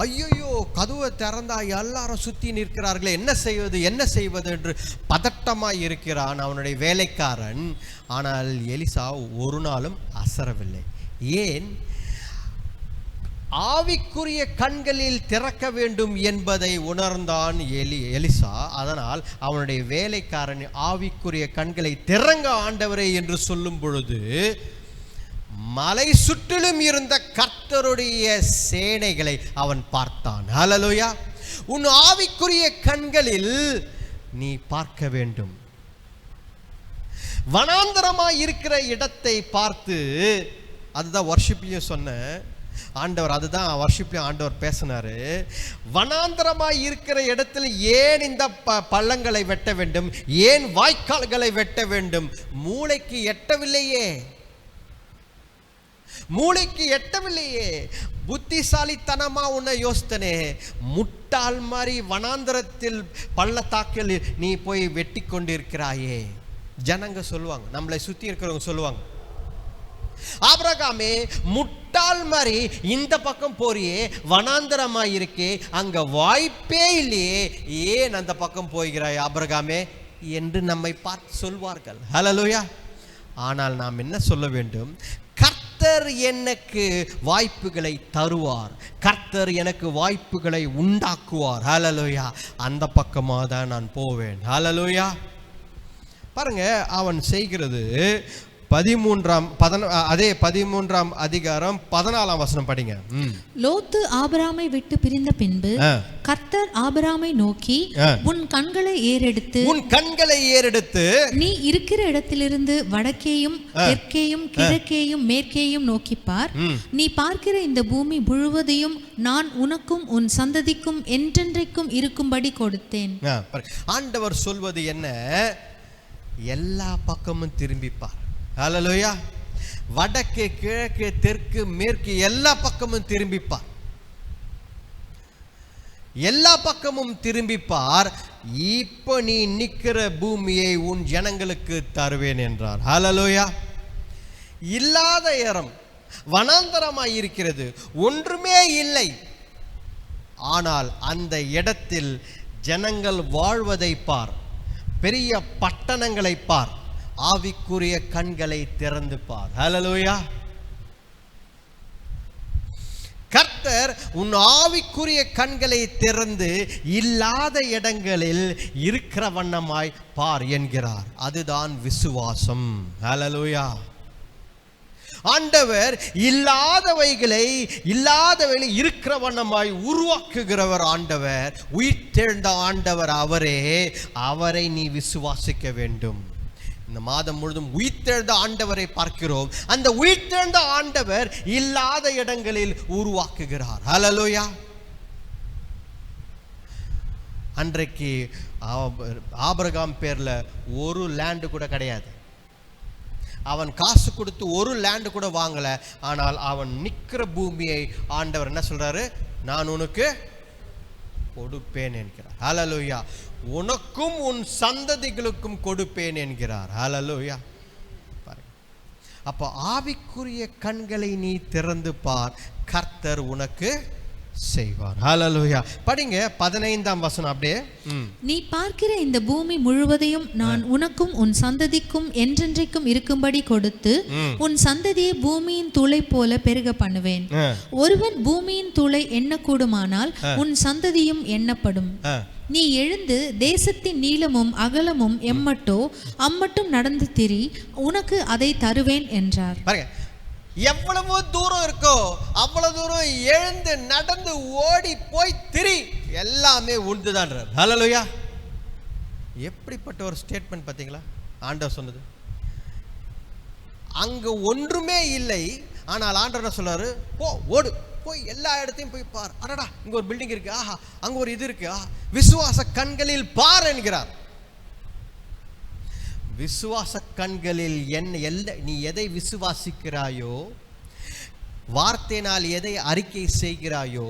S2: ஐயோ, கதவை திறந்தா எல்லாரும் சுத்தி நிற்கிறார்களே, என்ன செய்வது என்று பதட்டமாய் இருக்கிறான் அவனுடைய வேலைக்காரன். ஆனால் எலிசா ஒரு நாளும் அசரவில்லை. ஏன்? ஆவிக்குரிய கண்களில் திறக்க வேண்டும் என்பதை உணர்ந்தான் எலிசா. அதனால் அவனுடைய வேலைக்காரன் ஆவிக்குரிய கண்களை திறங்க ஆண்டவரே என்று சொல்லும் பொழுது, மலை சுற்றிலும் இருந்த கர்த்தருடைய சேனைகளை அவன் பார்த்தான். ஹல்லேலூயா. உன் ஆவிக்குரிய கண்களில் நீ பார்க்க வேண்டும். வனாந்தரமாய் இருக்கிற இடத்தை பார்த்து, அதுதான் வர்ஷிப்லயும் சொன்ன ஆண்டவர், அதுதான் வர்ஷிப்லயும் ஆண்டவர் பேசினாரு. வனாந்தரமாய் இருக்கிற இடத்துல ஏன் இந்த பள்ளங்களை வெட்ட வேண்டும், ஏன் வாய்க்கால்களை வெட்ட வேண்டும்? மூளைக்கு எட்டவில்லையே. புத்திசாலித்தனமா உன்னை யோசித்தனே, முட்டாள் மாதிரி வனாந்தரத்தில் பள்ளத்தாக்கில் நீ போய் வெட்டி கொண்டிருக்கிறாயே. ஜனங்க சொல்லுவாங்க, நம்மளை சுத்தி இருக்கிறவங்க சொல்லுவாங்க, ஆபிரகாமே முட்டாள் மாதிரி இந்த பக்கம் போறியே, வனாந்தரமாய் இருக்கே, அங்க வாய்ப்பே இல்லையே, ஏன் அந்த பக்கம் போகிறாய் ஆபிரகாமே என்று நம்மை பார்த்து சொல்வார்கள். ஹல்லேலூயா. ஆனால் நாம் என்ன சொல்ல வேண்டும்? கர்த்தர் எனக்கு வாய்ப்புகளை தருவார், கர்த்தர் எனக்கு வாய்ப்புகளை உண்டாக்குவார். ஹல்லேலூயா. அந்த பக்கமாக தான் நான் போவேன். ஹல்லேலூயா. பாருங்க, அவன் செய்கிறது 13ஆம் அதிகாரம் 14ஆம் வசனம் படிங்க.
S3: லோத்து ஆபிராமை விட்டு பிரிந்த பின்பு கர்த்தர் ஆபிராமை நோக்கி, உன் கண்களை ஏறெடுத்து நீ இருக்கிற இடத்திலிருந்து வடக்கேயும் தெற்கேயும் கிழக்கேயும் மேற்கேயும் நோக்கிப்பார். நீ பார்க்கிற இந்த பூமி முழுவதையும் நான் உனக்கும் உன் சந்ததிக்கும் என்றென்றைக்கும் இருக்கும்படி கொடுத்தேன்.
S2: ஆண்டவர் சொல்வது என்ன? எல்லா பக்கமும் திரும்பிப்பார். ஹல்லேலூயா. வடக்கு கிழக்கு தெற்கு மேற்கு எல்லா பக்கமும் திரும்பிப்பார். எல்லா பக்கமும் திரும்பிப்பார். இப்போ நீ நிற்கிற பூமியை உன் ஜனங்களுக்கு தருவேன் என்றார். ஹல்லேலூயா. இல்லாத இடம் வனாந்தரமாய் இருக்கிறது, ஒன்றுமே இல்லை. ஆனால் அந்த இடத்தில் ஜனங்கள் வாழ்வதை பார், பெரிய பட்டணங்களை பார், ஆவிக்குரிய கண்களை திறந்து பார். ஹல்லேலூயா. கர்த்தர் உன் ஆவிக்குரிய கண்களை திறந்து இல்லாத இடங்களில் இருக்கிற வண்ணமாய் பார் என்கிறார். அதுதான் விசுவாசம். ஹல்லேலூயா. ஆண்டவர் இல்லாதவைகளை இருக்கிற வண்ணமாய் உருவாக்குகிறவர் ஆண்டவர். உயிர்த்தெழுந்த ஆண்டவர் அவரை நீ விசுவாசிக்க வேண்டும். இந்த மாதம் முழுதும் உயிர்த்தெழுந்த ஆண்டவரை பார்க்கிறோம். அந்த உயிர்த்தெழுந்த ஆண்டவர் இல்லாத இடங்களில் உருவாக்குகிறார். ஹல்லேலூயா. அன்றைக்கு ஆபிரகாம் பேரில் ஒரு லேண்டு கூட கிடையாது. அவன் காசு கொடுத்து ஒரு லேண்டு கூட வாங்கலை. ஆனால் அவன் நிற்கிற பூமியை ஆண்டவர் என்ன சொல்றாரு? நான் உனக்கு கொடுப்பேன் என்கிறார். ஹல்லேலூயா. உனக்கும் உன் சந்ததிகளுக்கும் கொடுப்பேன் என்கிறார். ஹல்லேலூயா. அப்போ ஆவிக்குரிய கண்களை நீ திறந்து பார், கர்த்தர் உனக்கு செய்வார். ஹல்லேலூயா. படிங்க 15ஆம் வசனம் அப்படியே.
S3: நீ பார்க்கிற இந்த பூமி முழுவதையும் நான் உனக்கும் உன் சந்ததிக்கும் என்றென்றைக்கும் இருக்கும்படி கொடுத்து உன் சந்ததியை பூமியின் தூளை போல பெருக பண்ணுவேன். ஒருவன் பூமியின் தூளை எண்ணக்கூடுமானால் உன் சந்ததியும் எண்ணப்படும். நீ எழுந்து தேசத்தின் நீளமும் அகலமும் எம்மட்டோ அம்மட்டும் நடந்து திரி, உனக்கு அதை தருவேன் என்றார்.
S2: எவ்வளவு தூரம் இருக்கோ அவ்வளவு தூரம் எழுந்து நடந்து ஓடி போய் திரி, எல்லாமே உண்டுதான்றார். ஹல்லேலூயா. எப்படிப்பட்ட ஒரு ஸ்டேட்மெண்ட் பார்த்தீங்களா ஆண்டவர் சொன்னது? அங்க ஒன்றுமே இல்லை, ஆனால் ஆண்டவர் என்ன சொல்றாரு? போ, ஓடு, போய் எல்லா இடத்தையும் போய் பார். அடடா, இங்க ஒரு பில்டிங் இருக்கு, ஆஹா, அங்க ஒரு இது இருக்கு, ஆஹா, விசுவாச கண்களில் பார் என்கிறார். விசுவாச கண்களில் நீ எதை விசுவாசிக்கிறாயோ, வார்த்தையினால் எதை அறிக்கை செய்கிறாயோ,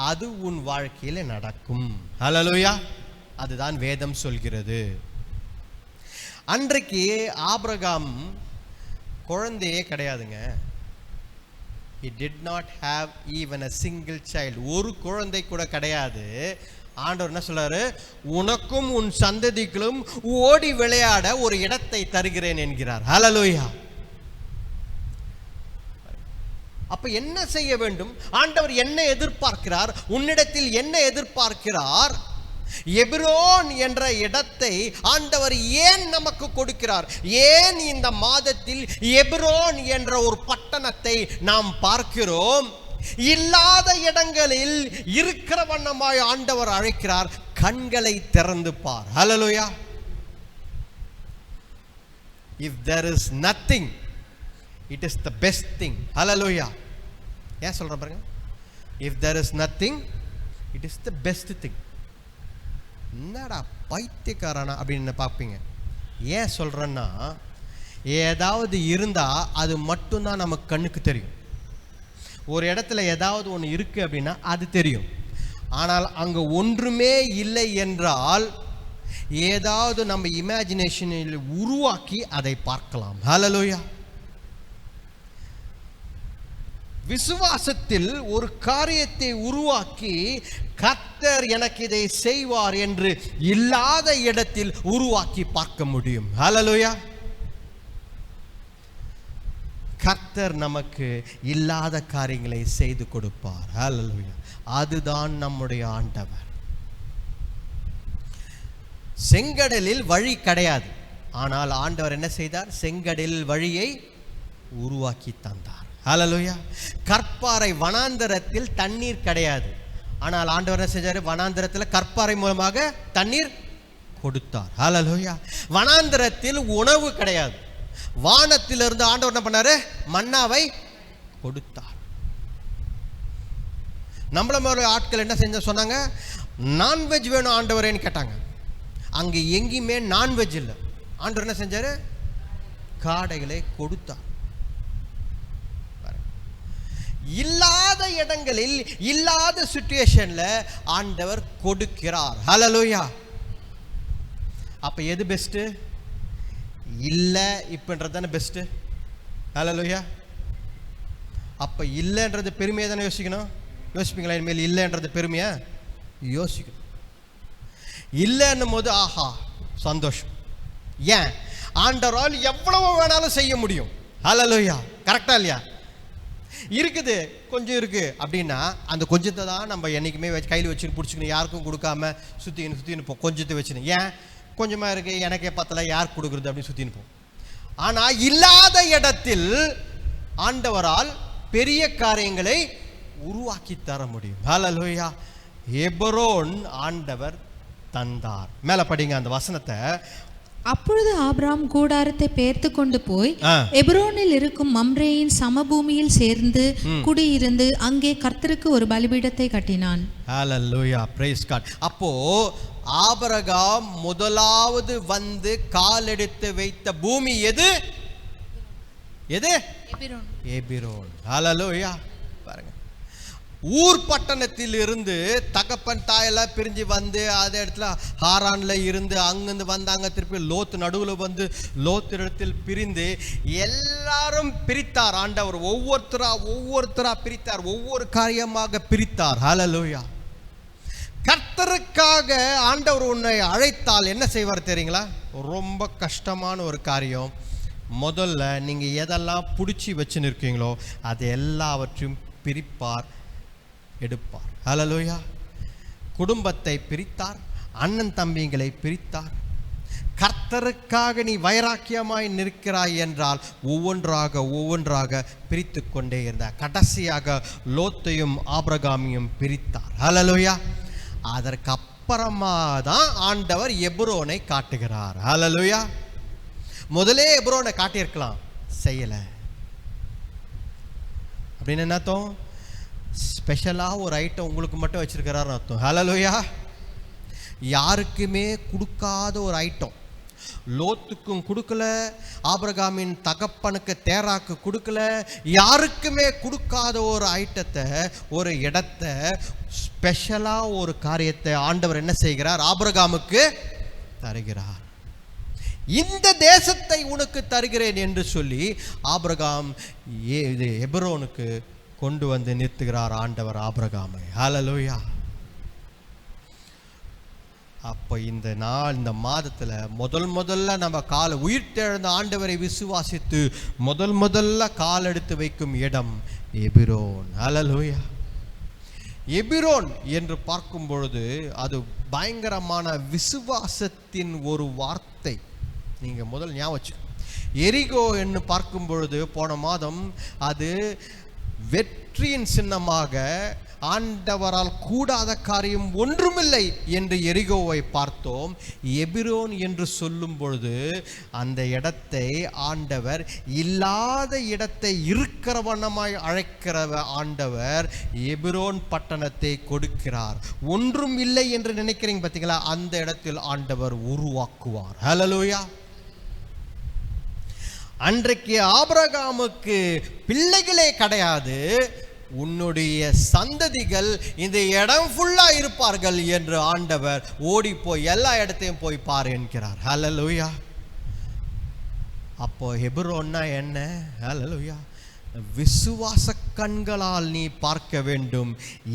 S2: அது உன் வாழ்க்கையில் நடக்கும். ஹல்லேலூயா. அதுதான் வேதம் சொல்கிறது. அன்றைக்கு ஆபிரகாம் குழந்தையே கிடையாதுங்க. He did not have even a single child. ஒரு குழந்தை கூட கிடையாது. ஆண்டவர் என்ன சொல்றாரு? உனக்கும் உன் சந்ததிகளும் ஓடி விளையாட ஒரு இடத்தை தருகிறேன் என்கிறார். ஹல்லேலூயா. அப்ப என்ன செய்ய வேண்டும்? ஆண்டவர் என்ன எதிர்பார்க்கிறார்? உன்னிடத்தில் என்ன எதிர்பார்க்கிறார்? எபிரோன் என்ற இடத்தை ஆண்டவர் ஏன் நமக்கு கொடுக்கிறார்? ஏன் இந்த மாதத்தில் எபிரோன் என்ற ஒரு பட்டணத்தை நாம் பார்க்கிறோம்? இல்லாத இடங்களில் இருக்கிற வண்ணமாய் ஆண்டவர் அழைக்கிறார். கண்களை திறந்து பார். ஹல்லேலூயா. If there is nothing, it is the best thing. ஹல்லேலூயா. ஏன் சொல்ற பாருங்க? If there is nothing, it is the best thing. என்னடா பைத்தியக்காரனா அப்படின்னு பார்ப்பீங்க. ஏன் சொல்றேன்னா, ஏதாவது இருந்தா அது மட்டும்தான் நமக்கு கண்ணுக்கு தெரியும். ஒரு இடத்துல ஏதாவது ஒன்று இருக்கு அப்படின்னா அது தெரியும். ஆனால் அங்கே ஒன்றுமே இல்லை என்றால் ஏதாவது நம்ம இமேஜினேஷனில் உருவாக்கி அதை பார்க்கலாம். ஹல்லேலூயா. விசுவாசத்தில் ஒரு காரியத்தை உருவாக்கி கர்த்தர் எனக்கு இதை செய்வார் என்று இல்லாத இடத்தில் உருவாக்கி பார்க்க முடியும். ஹல்லேலூயா. கர்த்தர் நமக்கு இல்லாத காரியங்களை செய்து கொடுப்பார். ஹல்லேலூயா. அதுதான் நம்முடைய ஆண்டவர். செங்கடலில் வழி கிடையாது, ஆனால் ஆண்டவர் என்ன செய்தார்? செங்கடலில் வழியை உருவாக்கி தந்தார். ஹல்லேலூயா. கற்பாறை வனாந்தரத்தில் தண்ணீர் கிடையாது, ஆனால் ஆண்டவர் என்ன செஞ்சார்? வனாந்தரத்தில் கற்பாறை மூலமாக தண்ணீர் கொடுத்தார். ஹல்லேலூயா. வனாந்தரத்தில் உணவு கிடையாது, வானத்திலிருந்து ஆண்டவர் என்ன பண்ணாரு? மன்னாவை கொடுத்தார். நம்மள மாதிரி ஆட்கள் என்ன செஞ்ச சொன்னாங்க? நான்வெஜ் வேணும் ஆண்டவரேன்னு கேட்டாங்க. அங்கே எங்கேயுமே நான்வெஜ் இல்லை. ஆண்டவர் என்ன செஞ்சாரு? காடைகளை கொடுத்தார். இல்லாத இடங்களில் இல்லாத சிச்சுவேஷன்ல ஆண்டவர் கொடுக்கிறார். ஹல்லேலூயா. அப்ப எது பெஸ்ட்? இல்ல இப்பன்றது தானே பெஸ்ட். ஹல்லேலூயா. அப்ப இல்லைன்றது பெருமையை தானே யோசிக்கணும். யோசிப்பீங்களா? இனிமேல் இல்லைன்றது பெருமையா யோசிக்கணும். இல்லைன்னும் போது ஆஹா சந்தோஷம். ஏன்? ஆண்டவரால் எவ்வளவு வேணாலும் செய்ய முடியும். ஹல்லேலூயா. கரெக்டா இல்லையா? இருக்குது, கொஞ்சம் இருக்கு அப்படின்னா அந்த கொஞ்சத்தை தான் நம்ம என்னைக்குமே கையில் வச்சுன்னு பிடிச்சிக்கணும். யாருக்கும் கொடுக்காம சுற்றின்னு கொஞ்சத்தை வச்சுன்னு. ஏன்? கொஞ்சமாக இருக்கு, எனக்கே பத்தல, யார் கொடுக்குறது அப்படின்னு சுற்றின்னு போம். ஆனால் இல்லாத இடத்தில் ஆண்டவரால் பெரிய காரியங்களை உருவாக்கி தர முடியும். ஹல்லேலூயா. எபிரோன் ஆண்டவர் தந்தார். மேலே படிங்க அந்த வசனத்தை.
S3: அப்பொழுது ஆபிரகாம் கூடாரத்தை பெயர்த்து கொண்டு போய் எபிரோனில் இருக்கும் மம்ரேயின் சமபூமியில் சேர்ந்து குடியிருந்து அங்கே கர்த்தருக்கு ஒரு பலிபீடத்தை கட்டினான்.
S2: ஹல்லேலூயா. Praise God. அப்போ ஆபிரகாம் முதலாவது வந்து காலெடுத்து வைத்த பூமி எது? எபிரோன். ஹல்லேலூயா. பாருங்க, ஊர் பட்டணத்தில் இருந்து தகப்பன் தாயெல்லாம் பிரிஞ்சு வந்து அதே இடத்துல ஹாரான்ல இருந்து அங்கிருந்து வந்தாங்க. திருப்பி லோத்து நடுவில் வந்து லோத்து இடத்தில் பிரிந்து எல்லாரும் பிரித்தார் ஆண்டவர். ஒவ்வொருத்தரா பிரித்தார், ஒவ்வொரு காரியமாக பிரித்தார். ஹல்லேலூயா. கர்த்தருக்காக ஆண்டவர் உன்னை அழைத்தால் என்ன செய்வார் தெரியுங்களா? ரொம்ப கஷ்டமான ஒரு காரியம். முதல்ல நீங்கள் எதெல்லாம் பிடிச்சி வச்சுன்னு இருக்கீங்களோ அது எல்லாவற்றையும் பிரிப்பார், எடுப்பார். ஹல்லேலூயா. குடும்பத்தை பிரித்தார், அண்ணன் தம்பிங்களை பிரித்தார். கர்த்தருக்காக நீ வைராக்கியமாய் நிற்கிறாய் என்றால் ஒவ்வொன்றாக பிரித்து கொண்டே இருந்தார். கடைசியாக லோத்தையும் ஆபிரகாமையும் பிரித்தார். ஹல்லேலூயா. அதற்கு அப்புறமா தான் ஆண்டவர் எபிரோனை காட்டுகிறார். ஹல்லேலூயா. முதலே எபிரோனை காட்டியிருக்கலாம், செய்யலை. அப்படின்னு என்ன அர்த்தம்? ஸ்பெஷலாக ஒரு ஐட்டம் உங்களுக்கு மட்டும் வச்சிருக்கிறாருன்னு அர்த்தம். ஹல்லேலூயா. யாருக்குமே கொடுக்காத ஒரு ஐட்டம். லோத்துக்கும் கொடுக்கல, ஆபிரகாமின் தகப்பனுக்கு தேராக்கு கொடுக்கல, யாருக்குமே கொடுக்காத ஒரு ஐட்டத்தை, ஒரு இடத்தை, ஸ்பெஷலாக ஒரு காரியத்தை ஆண்டவர் என்ன செய்கிறார்? ஆபிரகாமுக்கு தருகிறார். இந்த தேசத்தை உனக்கு தருகிறேன் என்று சொல்லி ஆபிரகாம் எபிரோனுக்கு கொண்டு வந்து நிறுத்துகிறார் ஆண்டவர் ஆபிரகாமை. ஹல்லேலூயா. அப்போ இந்த நாள், இந்த மாதத்தில் முதல்ல நம்ம உயிர்த்தெழுந்த ஆண்டவரை விசுவாசித்து முதல்ல கால் எடுத்து வைக்கும் இடம் எபிரோன். ஹல்லேலூயா. எபிரோன் என்று பார்க்கும் பொழுது அது பயங்கரமான விசுவாசத்தின் ஒரு வார்த்தை. நீங்கள் முதல் ஞாபகம் வச்சுக்கோங்க. எரிகோ என்று பார்க்கும் பொழுது போன மாதம் அது வெற்றியின் சின்னமாக ஆண்டவரால் கூடாத காரியம் ஒன்றுமில்லை என்று எரிகோவை பார்த்தோம். எபிரோன் என்று சொல்லும் பொழுது அந்த இடத்தை ஆண்டவர் இல்லாத இடத்தை இருக்கிற வண்ணமாய் அழைக்கிற ஆண்டவர் எபிரோன் பட்டணத்தை கொடுக்கிறார். ஒன்றும் இல்லை என்று நினைக்கிறீங்க பார்த்தீங்களா? அந்த இடத்தில் ஆண்டவர் உருவாக்குவார். ஹல்லேலூயா. அன்றைக்கு ஆபிரகாமுக்கு பிள்ளைகளே கிடையாது, உன்னுடைய சந்ததிகள் இந்த இடம் ஃபுல்லா இருப்பார்கள் என்று ஆண்டவர் ஓடி போய் எல்லா இடத்தையும் போய் பாரு என்கிறார். ஹல்லேலூயா. அப்போ எபிரோன்னா என்ன? ஹல்லேலூயா. விசுவாச கண்களால் நீ பார்க்க வேண்டும்.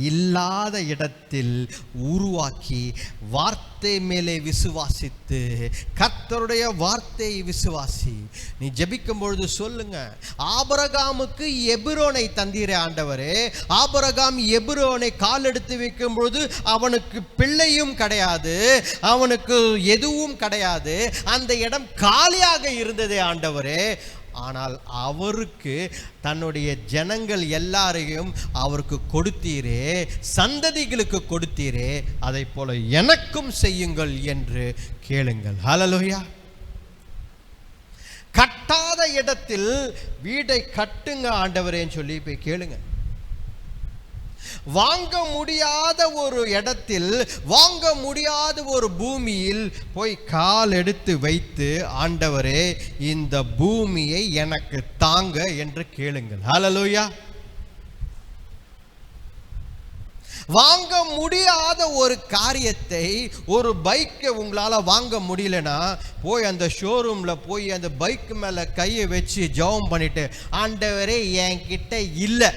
S2: இல்லாத இடத்தில் உருவாக்கி வார்த்தை மேலே விசுவாசித்து, கர்த்தருடைய வார்த்தையை விசுவாசி. நீ ஜெபிக்கும் பொழுது சொல்லுங்க, ஆபிரகாமுக்கு எபிரோனை தந்தீரே ஆண்டவரே. ஆபிரகாம் எபிரோனை கால் எடுத்து வைக்கும் பொழுது அவனுக்கு பிள்ளையும் கிடையாது, அவனுக்கு எதுவும் கிடையாது. அந்த இடம் காலியாக இருந்ததே ஆண்டவரே. ஆனால் அவருக்கு தன்னுடைய ஜனங்கள் எல்லாரையும் அவருக்கு கொடுத்தீரே, சந்ததிகளுக்கு கொடுத்தீரே, அதை போல எனக்கும் செய்யுங்கள் என்று கேளுங்கள். ஹல்லேலூயா. கட்டாத இடத்தில் வீடை கட்டுங்க ஆண்டவரேன்னு சொல்லி போய் கேளுங்க. வாங்க முடியாத ஒரு இடத்தில், வாங்க முடியாத ஒரு பூமியில் போய் கால் எடுத்து வைத்து, ஆண்டவரே இந்த பூமியை எனக்கு தாங்க என்று கேளுங்கள். ஹல்லேலூயா. வாங்க முடியாத ஒரு காரியத்தை, ஒரு பைக்கை உங்களால் வாங்க முடியலன்னா போய் அந்த ஷோரூமில் போய் அந்த பைக் மேலே கையை வச்சு ஜெபம் பண்ணிட்டு, ஆண்டவரே என்கிட்ட இல்லை,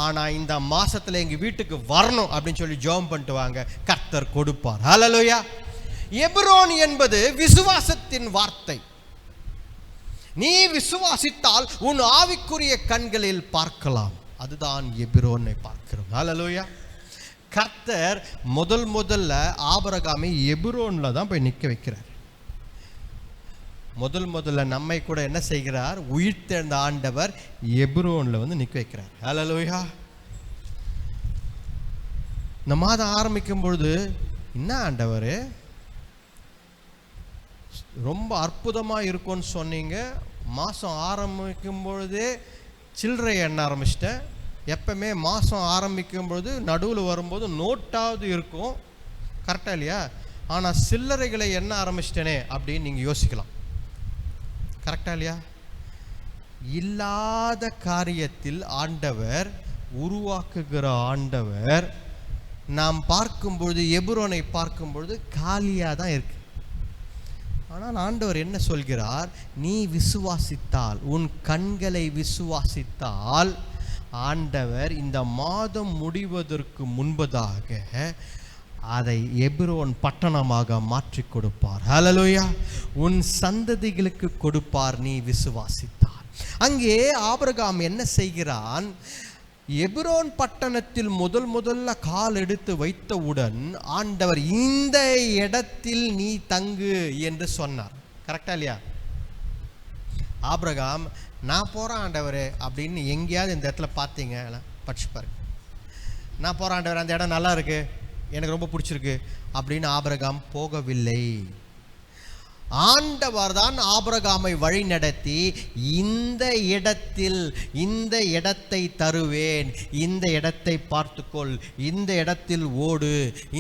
S2: ஆனால் இந்த மாசத்துல எங்கள் வீட்டுக்கு வரணும் அப்படின்னு சொல்லி ஜெபம் பண்ணிட்டு வாங்க, கர்த்தர் கொடுப்பார். ஹல்லேலூயா. எபிரோன் என்பது விசுவாசத்தின் வார்த்தை. நீ விசுவாசித்தால் உன் ஆவிக்குரிய கண்களில் பார்க்கலாம். அதுதான் எபிரோனை பார்க்கிறோம். ஹல்லேலூயா. கர்த்தர் முதல்ல ஆபிரகாமை எபிரோன்ல தான் போய் நிற்க வைக்கிறார். முதல்ல நம்மை கூட என்ன செய்கிறார்? உயிர்த்தெழுந்த ஆண்டவர் எபிரோன்ல வந்து நிற்க வைக்கிறார். ஹல்லேலூயா. இந்த மாதம் ஆரம்பிக்கும் பொழுது, என்ன ஆண்டவர் ரொம்ப அற்புதமா இருக்கும்னு சொன்னீங்க, மாதம் ஆரம்பிக்கும் பொழுதே சில்லறை எண்ண ஆரம்பிச்சிட்டேன். எப்பவுமே மாதம் ஆரம்பிக்கும் பொழுது நடுவில் வரும்போது நோட்டாவது இருக்கும், கரெக்டாக இல்லையா? ஆனால் சில்லறைகளை என்ன ஆரம்பிச்சிட்டேனே அப்படின்னு நீங்கள் யோசிக்கலாம். கரெக்டா இல்லையா? இல்லாத காரியத்தில் ஆண்டவர் உருவாக்குகிற ஆண்டவர் நாம் பார்க்கும்பொழுது, எபிரோனை பார்க்கும்பொழுது காலியாக தான் இருக்கு. ஆனால் ஆண்டவர் என்ன சொல்கிறார்? நீ விசுவாசித்தால், உன் கண்களை விசுவாசித்தால் ஆண்டவர் இந்த மாதம் முடிவதற்கு முன்பதாக அதை எபிரோன் பட்டணமாக மாற்றி கொடுப்பார். ஹல்லேலூயா! உன் சந்ததிகளுக்கு கொடுப்பார் நீ விசுவாசித்தார். அங்கே ஆபிரகாம் என்ன செய்கிறான்? எபிரோன் பட்டணத்தில் முதல்ல கால் எடுத்து வைத்தவுடன் ஆண்டவர் இந்த இடத்தில் நீ தங்கு என்று சொன்னார். கரெக்டா இல்லையா? ஆபிரகாம் நான் போகிறேன் ஆண்டவரே அப்படின்னு எங்கேயாவது இந்த இடத்துல பார்த்தீங்க படிச்சு பாருங்க. நான் போகிறேன் ஆண்டவர், அந்த இடம் நல்லா இருக்கு, எனக்கு ரொம்ப பிடிச்சிருக்கு அப்படின்னு ஆபிரகாம் போகவில்லை. ஆண்டவர் தான் ஆபிரகாமை வழி நடத்தி இந்த இடத்தில் இந்த இடத்தை தருவேன், இந்த இடத்தை பார்த்துக்கொள், இந்த இடத்தில் ஓடு,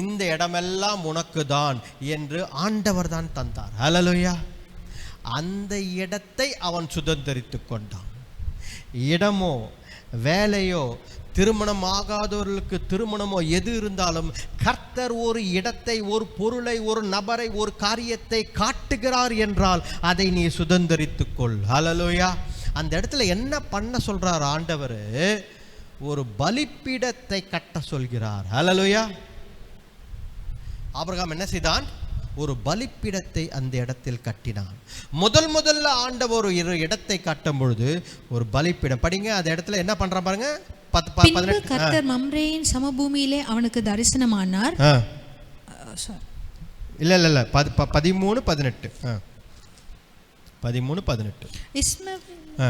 S2: இந்த இடமெல்லாம் உனக்கு தான் என்று ஆண்டவர் தான் தந்தார். ஹல்லேலூயா! அந்த இடத்தை அவன் சுதந்தரித்து கொண்டான். இடமோ வேலையோ திருமணம் ஆகாதவர்களுக்கு திருமணமோ எது இருந்தாலும் கர்த்தர் ஒரு இடத்தை, ஒரு பொருளை, ஒரு நபரை, ஒரு காரியத்தை காட்டுகிறார் என்றால் அதை நீ சுதந்தரித்துக் கொள். ஹல்லேலூயா! அந்த இடத்துல என்ன பண்ண சொல்றார் ஆண்டவர்? ஒரு பலிபீடத்தை கட்ட சொல்கிறார். ஹல்லேலூயா! ஆபிரகாம் என்ன செய்தான்? ஒரு பலிபீடத்தை அந்த இடத்தில் கட்டினான். முதல்ல ஆண்டவர் ஒரு இடத்தை கட்டும் பொழுது ஒரு பலிபீடம். படிங்க, அந்த இடத்துல என்ன பண்றான் பாருங்க.
S3: பின்பு கர்த்தர் மம்ரேயின் சமபூமியிலே அவனுக்கு தரிசனமானார்.
S2: இல்ல 13:18. 13:18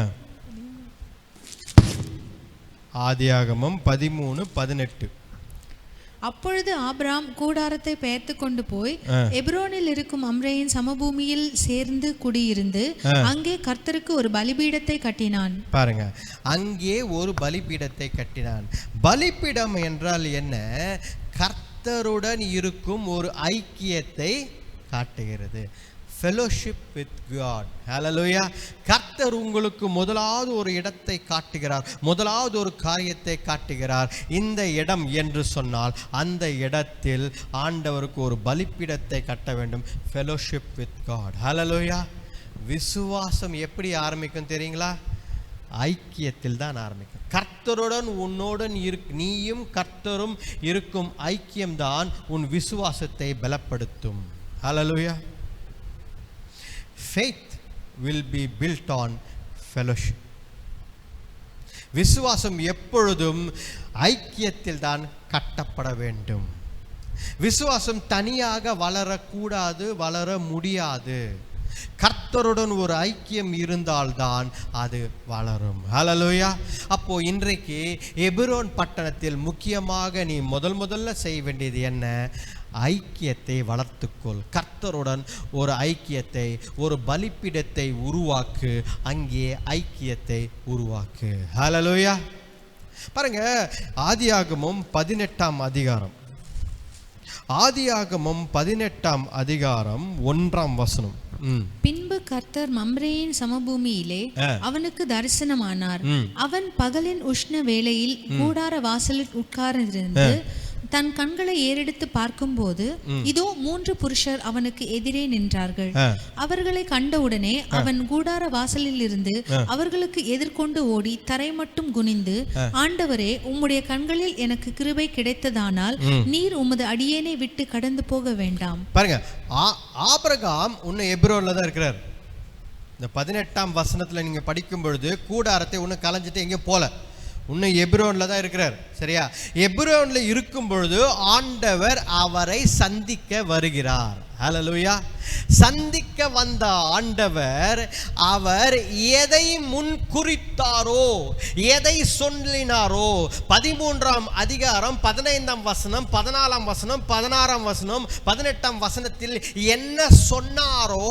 S2: ஆதியாகமம் 13:18.
S3: அப்பொழுது ஆபிராம் கூடாரத்தை பெயர்த்து கொண்டு போய் எபிரோனில் இருக்கும் மம்ரேயின் சமபூமியில் சேர்ந்து குடியிருந்து அங்கே கர்த்தருக்கு ஒரு பலிபீடத்தை கட்டினான்.
S2: பாருங்க, அங்கே ஒரு பலிபீடத்தை கட்டினான். பலிபீடம் என்றால் என்ன? கர்த்தருடன் இருக்கும் ஒரு ஐக்கியத்தை காட்டுகிறது. Fellowship with God. ஹல்லேலூயா! கர்த்தர் உங்களுக்கு முதலாவது ஒரு இடத்தை காட்டுகிறார், முதலாவது ஒரு காரியத்தை காட்டுகிறார். இந்த இடம் என்று சொன்னால் அந்த இடத்தில் ஆண்டவருக்கு ஒரு பலிபீடத்தை கட்ட வேண்டும். Fellowship with God. ஹல்லேலூயா! விசுவாசம் எப்படி ஆரம்பிக்கும் தெரியுங்களா? ஐக்கியத்தில் தான் ஆரம்பிக்கும். கர்த்தருடன் உன்னோடன் நீயும் கர்த்தரும் இருக்கும் ஐக்கியம்தான் உன் விசுவாசத்தை பலப்படுத்தும். ஹல்லேலூயா! Faith will be built on fellowship. விசுவாசம் எப்பொழுதும் ஐக்கியத்தில் தான் கட்டப்பட வேண்டும். விசுவாசம் தனியாக வளரக்கூடாது, வளர முடியாது. கர்த்தருடன் ஒரு ஐக்கியம் இருந்தால்தான் அது வளரும். ஹல்லேலூயா! அப்போ இன்றைக்கு எபிரோன் பட்டணத்தில் முக்கியமாக நீ முதல்ல செய்ய வேண்டியது என்ன? ஐக்கியத்தை வளர்த்துக்கொள். கர்த்தருடன் ஒரு ஐக்கியத்தை, ஒரு பலிபீடத்தை உருவாக்கு. அங்கே ஐக்கியத்தை உருவாக்கு. ஹல்லேலூயா! பாருங்க, ஆதியாகமம் 18ஆம் அதிகாரம். ஆதியாகமம் 18ஆம் அதிகாரம் 1ஆம் வசனம்.
S3: பின்பு கர்த்தர் மம்ரேயின் சமபூமியிலே அவனுக்கு தரிசனமானார். அவன் பகலின் உஷ்ண வேளையில் கூடார வாசலில் உட்கார்ந்திருந்து தன் கண்களை ஏறெடுத்து பார்க்கும்போது இதோ 3 புருஷர் அவனுக்கு எதிரே நின்றார்கள். அவர்களை கண்டவுடனே அவன் கூடார வாசலில் இருந்து அவர்களுக்கு எதிர்கொண்டு ஓடி தரை மட்டும் குனிந்து, ஆண்டவரே, உம்முடைய கண்களில் எனக்கு கிருபை கிடைத்ததானால் நீர் உமது அடியேனை விட்டு கடந்து போக வேண்டாம்.
S2: பாருங்க, ஆபிரகாம் உன்னை எபிரோன்ல தான் இருக்கிறார். இந்த 18ஆம் வசனத்துல நீங்க படிக்கும் பொழுது கூடாரத்தை உன்னை கலைஞ்சிட்டு எங்கேயும் போல, இன்னும் எபிரோன்ல தான் இருக்கிறார். சரியா? எபிரோன்ல இருக்கும் பொழுது ஆண்டவர் அவரை சந்திக்க வருகிறார். ஹல்லேலூயா! சந்திக்க வந்த ஆண்டவர் அவர் எதை முன் குறித்தாரோ, எதை சொல்லினாரோ, 13ஆம் அதிகாரம் 15ஆம் வசனம், 14ஆம் வசனம், 16ஆம் வசனம், 18ஆம் வசனத்தில் என்ன சொன்னாரோ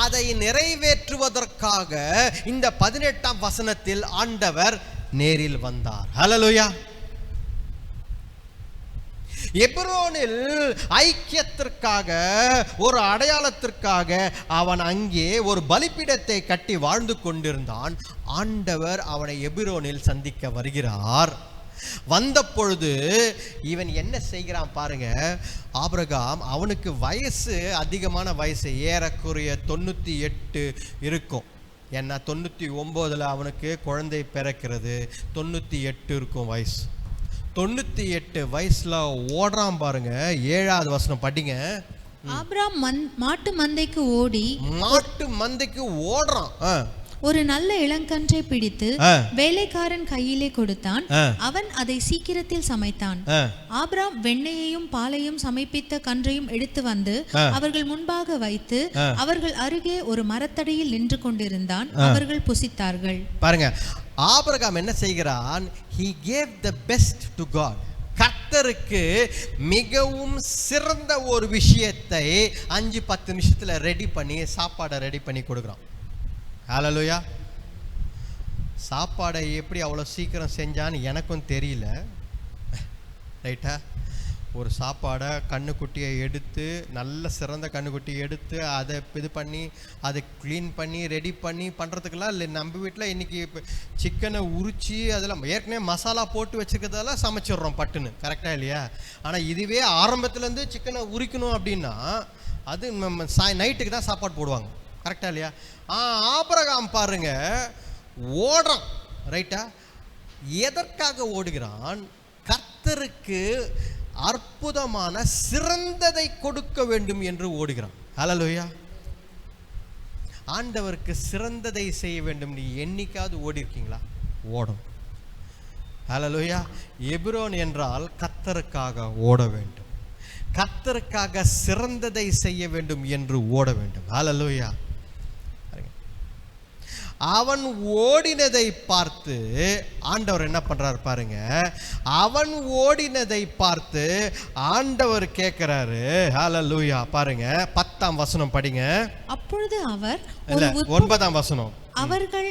S2: அதை நிறைவேற்றுவதற்காக இந்த 18ஆம் வசனத்தில் ஆண்டவர் நேரில் வந்தார். ஹல்லேலூயா! எபிரோனில் ஐக்கியத்திற்காக, ஒரு அடையாளத்திற்காக அவன் அங்கே ஒரு பலிபீடத்தை கட்டி வாழ்ந்து கொண்டிருந்தான். ஆண்டவர் அவனை எபிரோனில் சந்திக்க வருகிறார். வந்த பொழுது இவன் என்ன செய்கிறான் பாருங்க. ஆபிரகாம், அவனுக்கு வயசு அதிகமான வயசு, ஏறக்குறைய 98 இருக்கும். ஏன்னா 99 அவனுக்கு குழந்தை பிறக்கிறது, 98 இருக்கும் வயசு. 98 வயசுல ஓடுறான் பாருங்க. 7வது வசனம் படிங்க.
S3: ஆபிரகாம் மாட்டு மந்தைக்கு ஓடுறான். ஒரு நல்ல இளங்கன்றை பிடித்து வேலைக்காரன் கையிலே கொடுத்தான். அவன் அதை சீக்கிரத்தில் சமைத்தான். ஆபிரகாம் வெண்ணெயையும் பாலையும் சமைப்பித்த கன்றையும் எடுத்து வந்து அவர்கள் முன்பாக வைத்து அவர்கள் அருகே ஒரு மரத்தடியில் நின்று கொண்டிருந்தான். அவர்கள் புசித்தார்கள்.
S2: பாருங்க, ஆபிரகாம் என்ன செய்கிறான்? he gave the best to God. கர்த்தருக்கு மிகவும் சிறந்த ஒரு விஷயத்தை 5-10 நிமிஷத்துல ரெடி பண்ணி, சாப்பாடை ரெடி பண்ணி கொடுக்குறான். ஹல்லேலூயா. சாப்பாடை எப்படி அவ்வளோ சீக்கிரம் செஞ்சான்னு எனக்கும் தெரியல. ரைட்டா? ஒரு சாப்பாடை கண்ணுக்குட்டியை எடுத்து, நல்ல சிறந்த கண்ணுக்குட்டியை எடுத்து அதை இது பண்ணி, அதை க்ளீன் பண்ணி ரெடி பண்ணி பண்ணுறதுக்கெல்லாம் இல்லை. நம்ம வீட்டில் இன்றைக்கி இப்போ சிக்கனை உரித்து அதெல்லாம் ஏற்கனவே மசாலா போட்டு வச்சுக்கிறதெல்லாம் சமைச்சிடுறோம் பட்டுன்னு. கரெக்டாக இல்லையா? ஆனால் இதுவே ஆரம்பத்துலேருந்து சிக்கனை உரிக்கணும் அப்படின்னா அது நைட்டுக்கு தான் சாப்பாடு போடுவாங்க. கரெக்டா இல்லையா? ஆபிரகாம் பாருங்க ஓடுறான். ரைட்டா? எதற்காக ஓடுகிறான்? கர்த்தருக்கு அற்புதமான சிறந்ததை கொடுக்க வேண்டும் என்று ஓடுகிறான். ஹல்லேலூயா. ஆண்டவருக்கு சிறந்ததை செய்ய வேண்டும். நீ என்னைக்காவது ஓடி இருக்கீங்களா? ஓடும். ஹல்லேலூயா. எபிரோன் என்றால் கர்த்தருக்காக ஓட வேண்டும், கர்த்தருக்காக சிறந்ததை செய்ய வேண்டும் என்று ஓட வேண்டும். ஹல்லேலூயா. அவன் ஓடினதை பார்த்து ஆண்டவர் என்ன பண்றாரு பாருங்க. அவன் ஓடினதை பார்த்து ஆண்டவர் கேட்கிறாரு. ஹல்லேலூயா. பாருங்க 10ஆம் வசனம் படிங்க.
S3: அப்பொழுது அவர்
S2: 9ஆம் வசனம்.
S3: அவர்கள்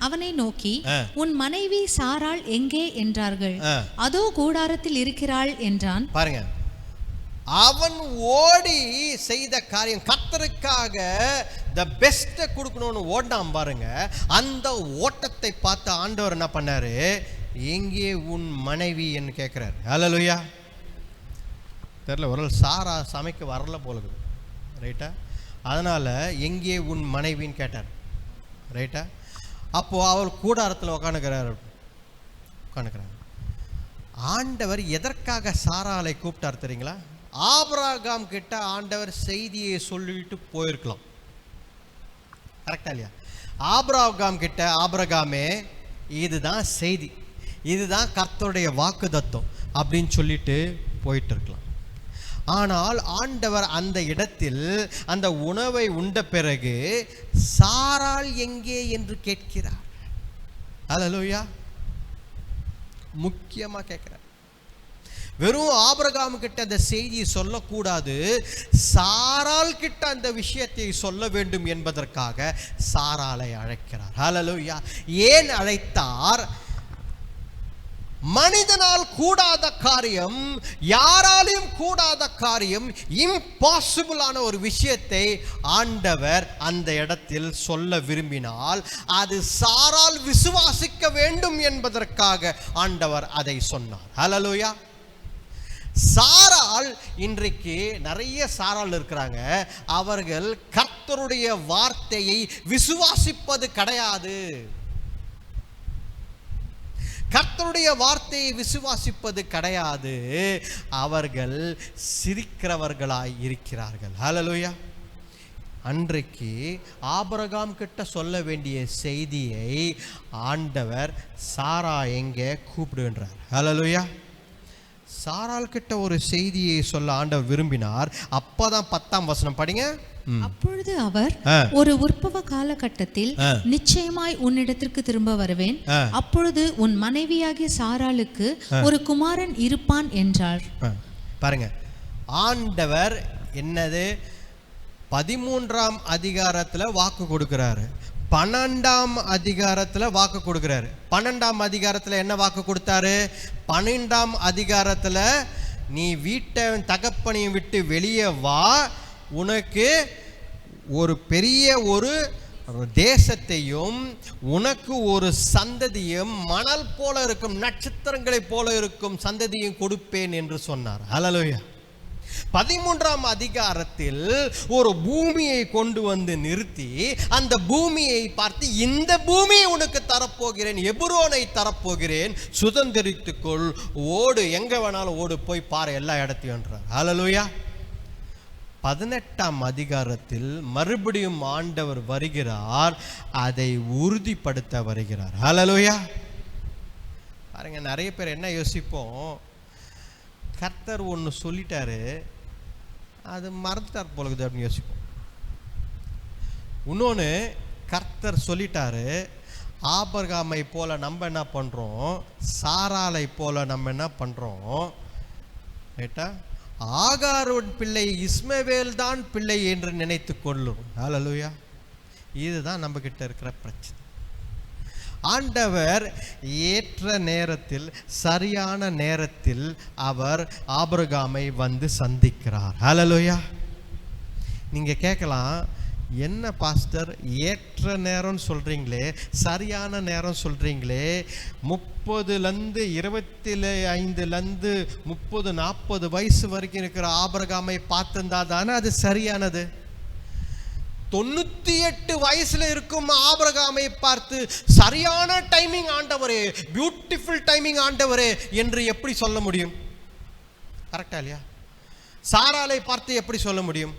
S3: அவனை நோக்கி, உன் மனைவி சாராள் எங்கே என்றார்கள். அதோ கூடாரத்தில் இருக்கிறாள் என்றான்.
S2: பாருங்க, அவன் ஓடி செய்த காரியம், கர்த்தருக்காக த பெஸ்ட் கொடுக்கணும்னு ஓடாம பாருங்க. அந்த ஓட்டத்தை பார்த்து ஆண்டவர் என்ன பண்ணாரு? எங்கே உன் மனைவி என்று கேட்கிறார். ஹல்லேலூயா. தெரியல, ஒரு சாரா சமைக்க வரல போலுது. ரைட்டா? அதனால எங்கே உன் மனைவின்னு கேட்டார். ரைட்டா? அப்போ அவர் கூடாரத்தில் உட்காந்துக்கிறார். ஆண்டவர் எதற்காக சாராளை கூப்பிட்டார் தெரியுங்களா? ஆபிரகாம் கிட்ட ஆண்டவர் செய்தியை சொல்லிட்டு போயிருக்கலாம். கரெக்டா இல்லையா? ஆபிரகாம் கிட்ட, ஆபிரகாமே இதுதான் செய்தி, இதுதான் கர்த்தருடைய வாக்குத்தத்தம் அப்படின்னு சொல்லிட்டு போயிட்டு இருக்கலாம். ஆனால் ஆண்டவர் அந்த இடத்தில் அந்த உணவை உண்ட பிறகு சாராள் எங்கே என்று கேட்கிறார். ஹல்லேலூயா. முக்கியமா கேட்கிறார். வெறும் ஆபிரகாம் கிட்ட அந்த செய்தியை சொல்லக்கூடாது, சாராள் கிட்ட அந்த விஷயத்தை சொல்ல வேண்டும் என்பதற்காக சாராளை அழைக்கிறார். ஹல்லேலூயா. ஏன் அழைத்தார்? மனிதனால் கூடாத காரியம், யாராலையும் கூடாத காரியம், இம்பாசிபிளான ஒரு விஷயத்தை ஆண்டவர் அந்த இடத்தில் சொல்ல விரும்பினால் அது சாராள் விசுவாசிக்க வேண்டும் என்பதற்காக ஆண்டவர் அதை சொன்னார். ஹல்லேலூயா. சாராள், இன்றைக்கு நிறைய சாராள் இருக்கிறாங்க, அவர்கள் கர்த்தருடைய வார்த்தையை விசுவாசிப்பது கிடையாது. கர்த்தருடைய வார்த்தையை விசுவாசிப்பது கிடையாது. அவர்கள் சிரிக்கிறவர்களாய் இருக்கிறார்கள். ஹல்லேலூயா. அன்றைக்கு ஆபிரகாம் கிட்ட சொல்ல வேண்டிய செய்தியை ஆண்டவர் சாரா எங்கே கூப்பிடுன்றார். ஹல்லேலூயா. சாராள் கிட்ட ஒரு செய்தியை சொல்ல ஆண்டவர் விரும்பினார். அப்பதான் 10ஆம் வசனம் படிங்க.
S3: அப்பொழுது அவர், ஒரு உற்பவ காலகட்டத்தில் நிச்சயமாய் உன்னிடத்திற்கு திரும்ப வருவேன், அப்பொழுது உன் மனைவியாகிய சாராளுக்கு ஒரு குமாரன் இருப்பான் என்றார்.
S2: பாருங்க, ஆண்டவர் என்னது 13ஆம் அதிகாரத்துல வாக்கு கொடுக்கிறாரு, 12ஆம் அதிகாரத்துல வாக்கு கொடுக்கிறாரு. 12ஆம் அதிகாரத்துல என்ன வாக்கு கொடுத்தாரு? 12ஆம் அதிகாரத்துல நீ வீட்டை தகப்பனையும் விட்டு வெளியே வா, உனக்கு ஒரு பெரிய ஒரு தேசத்தையும் உனக்கு ஒரு சந்ததியும் மணல் போல இருக்கும், நட்சத்திரங்களை போல இருக்கும் சந்ததியும் கொடுப்பேன் என்று சொன்னார். ஹல்லேலூயா. 13ஆம் அதிகாரத்தில் ஒரு பூமியை கொண்டு வந்து நிறுத்தி அந்த பூமியை பார்த்து, இந்த பூமியை உனக்கு தரப்போகிறேன், எபிரோனை தரப்போகிறேன், சுதந்திரித்துக்கொள், ஓடு, எங்க வேணாலும் ஓடு, போய் பாரு எல்லா இடத்தையும் என்றார். ஹல்லேலூயா. 18ஆம் அதிகாரத்தில் மறுபடியும் ஆண்டவர் வருகிறார், அதை உறுதிப்படுத்த வருகிறார். ஹல்லேலூயா. பாருங்க, நிறைய பேர் என்ன யோசிப்போம், கர்த்தர் ஒன்று சொல்லிட்டாரு, அது மறந்துட்டார் போலகுது அப்படின்னு யோசிப்போம். இன்னொன்று, கர்த்தர் சொல்லிட்டாரு, ஆபிரகாமை போல நம்ம என்ன பண்ணுறோம், சாராளை போல நம்ம என்ன பண்ணுறோம், ரைட்டா, ஆகாரோன் பிள்ளை இஸ்மவேல் தான் பிள்ளை என்று நினைத்து கொள்ளும். ஹல்லேலூயா. இதுதான் நம்ம கிட்ட இருக்கிற பிரச்சனை. ஆண்டவர் ஏற்ற நேரத்தில், சரியான நேரத்தில் அவர் ஆபிரகாமை வந்து சந்திக்கிறார். ஹல்லேலூயா. நீங்க கேட்கலாம், என்ன பாஸ்டர் ஏற்ற நேரம் சொல்றீங்களே, சரியான நேரம் சொல்றீங்களே, 30லேருந்து 25லேருந்து 30-40 வயசு வரைக்கும் இருக்கிற ஆபிரகாமை பார்த்திருந்தா தானே அது சரியானது. 98 வயசுல இருக்கும் ஆபிரகாமை பார்த்து சரியான டைமிங் ஆண்டவரே, பியூட்டிஃபுல் டைமிங் ஆண்டவரே என்று எப்படி சொல்ல முடியும்? கரெக்டா இல்லையா? சாராளை பார்த்து எப்படி சொல்ல முடியும்?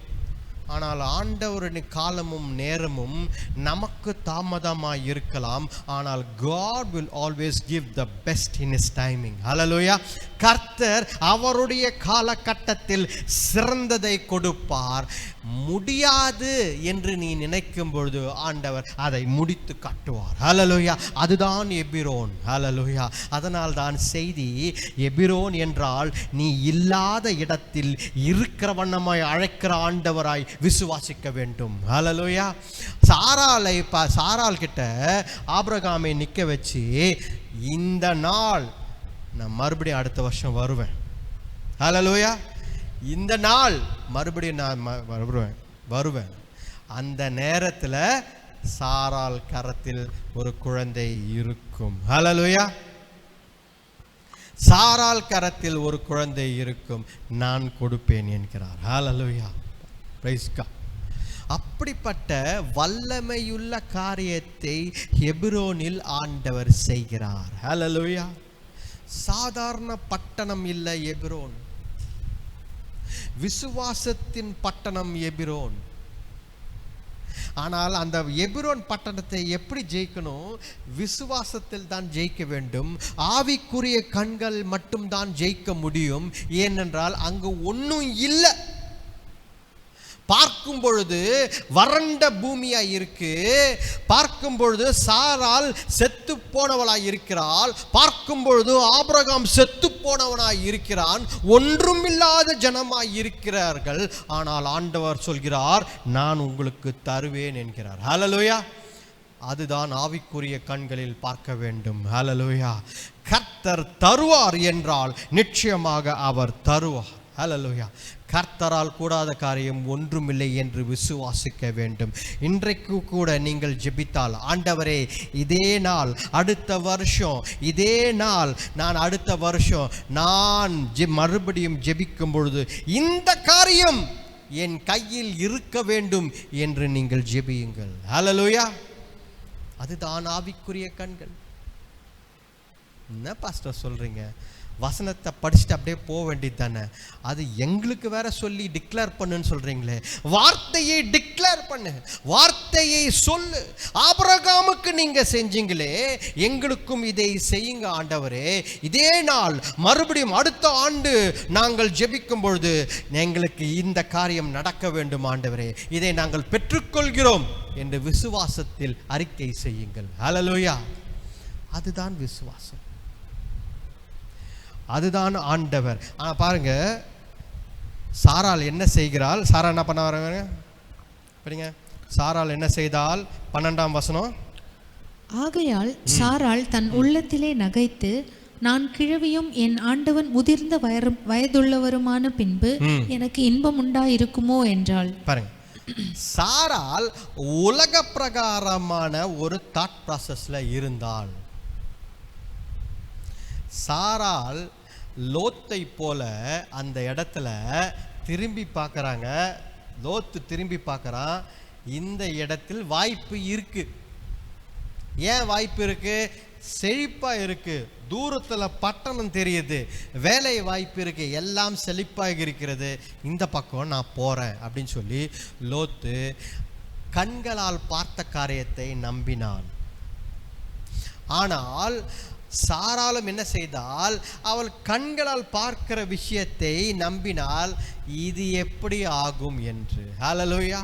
S2: ஆனால் ஆண்டவரின் காலமும் நேரமும் நமக்கு தாமதமாக இருக்கலாம், ஆனால் God will always give the best in his timing. ஹல்லேலூயா. கர்த்தர் அவருடைய காலகட்டத்தில் சிறந்ததை கொடுப்பார். முடியாது என்று நீ நினைக்கும் பொழுது ஆண்டவர் அதை முடித்து காட்டுவார். ஹல்லேலூயா. அதுதான் எபிரோன். ஹல்லேலூயா. அதனால் தான் செய்தி, எபிரோன் என்றால் நீ இல்லாத இடத்தில் இருக்கிற வண்ணமாய் அழைக்கிற ஆண்டவராய் விசுவாசிக்க வேண்டும். ஹல்லேலூயா. சாராள் கிட்ட ஆபிரகாமை நிற்க வச்சு, இந்த நாள் நான் மறுபடியும் அடுத்த வருஷம் வருவேன். ஹல்லேலூயா. இந்த நாள் மறுபடியும் நான் வருவேன். அந்த நேரத்தில் சாராள் கரத்தில் ஒரு குழந்தை இருக்கும். ஹல்லேலூயா. சாராள் கரத்தில் ஒரு குழந்தை இருக்கும், நான் கொடுப்பேன் என்கிறார். ஹல்லேலூயா. Praise God. அப்படிப்பட்ட வல்லமையுள்ள காரியத்தை எபிரோனில் ஆண்டவர் செய்கிறார். ஹல்லேலூயா. சாதாரண பட்டணம் இல்லை எபிரோன், விசுவாசத்தின் பட்டணம் எபிரோன். ஆனால் அந்த எபிரோன் பட்டணத்தை எப்படி ஜெயிக்கணும்? விசுவாசத்தில் தான் ஜெயிக்க வேண்டும். ஆவிக்குரிய கண்கள் மட்டும்தான் ஜெயிக்க முடியும். ஏனென்றால் அங்கு ஒன்றும் இல்லை. பார்க்கும் பொழுது வறண்ட பூமியாய் இருக்கு, பார்க்கும் பொழுது சாராள் செத்து போனவளாய் இருக்கிறாள், பார்க்கும் பொழுது ஆபிரகாம் செத்து போனவனாய் இருக்கிறான், ஒன்றுமில்லாத ஜனமாய் இருக்கிறார்கள். ஆனால் ஆண்டவர் சொல்கிறார், நான் உங்களுக்கு தருவேன் என்கிறார். ஹல்லேலூயா. அதுதான் ஆவிக்குரிய கண்களில் பார்க்க வேண்டும். ஹல்லேலூயா. கர்த்தர் தருவார் என்றால் நிச்சயமாக அவர் தருவார். ஹல்லேலூயா. கர்த்தரால் கூடாத காரியம் ஒன்றுமில்லை என்று விசுவாசிக்க வேண்டும். இன்றைக்கு கூட நீங்கள் ஜெபித்தால், ஆண்டவரே இதே நாள் அடுத்த வருஷம், இதே நாள் நான் அடுத்த வருஷம் நான் மறுபடியும் ஜெபிக்கும் பொழுது இந்த காரியம் என் கையில் இருக்க வேண்டும் என்று நீங்கள் ஜெபியுங்கள். ஹல்லேலூயா. அதுதான் ஆவிக்குரிய கண்கள். என்ன பாஸ்டர் சொல்றீங்க? வசனத்தை படிச்சுட்டு அப்படியே போக வேண்டியது தானே. அது எங்களுக்கு வேற சொல்லி டிக்ளேர் பண்ணுன்னு சொல்றீங்களே. வார்த்தையை டிக்ளேர் பண்ணு, வார்த்தையை சொல்லு. ஆபிரகாமுக்கு நீங்க செஞ்சீங்களே, எங்களுக்கும் இதை செய்யுங்க ஆண்டவரே. இதே நாள் மறுபடியும் அடுத்த ஆண்டு நாங்கள் ஜெபிக்கும் பொழுது எங்களுக்கு இந்த காரியம் நடக்க வேண்டும் ஆண்டவரே, இதை நாங்கள் பெற்றுக்கொள்கிறோம் என்று விசுவாசத்தில் அறிக்கை செய்யுங்கள். ஹல்லேலூயா. அதுதான் விசுவாசம், அதுதான் ஆண்டவர். பாருங்க, சாராள் என்ன செய்கிறாள்? சாரா என்ன பண்ண வராங்க படிங்க. சாராள் என்ன செய்தால்? 12ஆம் வசனம்.
S3: ஆகையால் சாராள் தன் உள்ளத்திலே நகைத்து நான் கிழவியும் என் ஆண்டவன் முதிர்ந்த வயதுள்ளவருமான பின்பு எனக்கு இன்பம் உண்டாயிருக்குமோ என்றாள்.
S2: பாருங்க, சாராள் உலக பிரகாரமான ஒரு தாட் ப்ராசஸ்ல இருந்தாள். சாராள் லோத்தை போல அந்த இடத்துல திரும்பி பார்க்கறாங்க. லோத்து திரும்பி பார்க்கறான், இந்த இடத்தில் வாய்ப்பு இருக்கு. ஏன் வாய்ப்பு இருக்கு? செழிப்பா இருக்கு, தூரத்துல பட்டணம் தெரியுது, வேலை வாய்ப்பு இருக்கு, எல்லாம் செழிப்பாக இருக்கிறது, இந்த பக்கம் நான் போறேன் அப்படின்னு சொல்லி லோத்து கண்களால் பார்த்த காரியத்தை நம்பினான். ஆனால் சாராளும் என்ன செய்தால், அவள் கண்களால் பார்க்கிற விஷயத்தை நம்பினால் இது எப்படி ஆகும் என்று. ஹல்லேலூயா.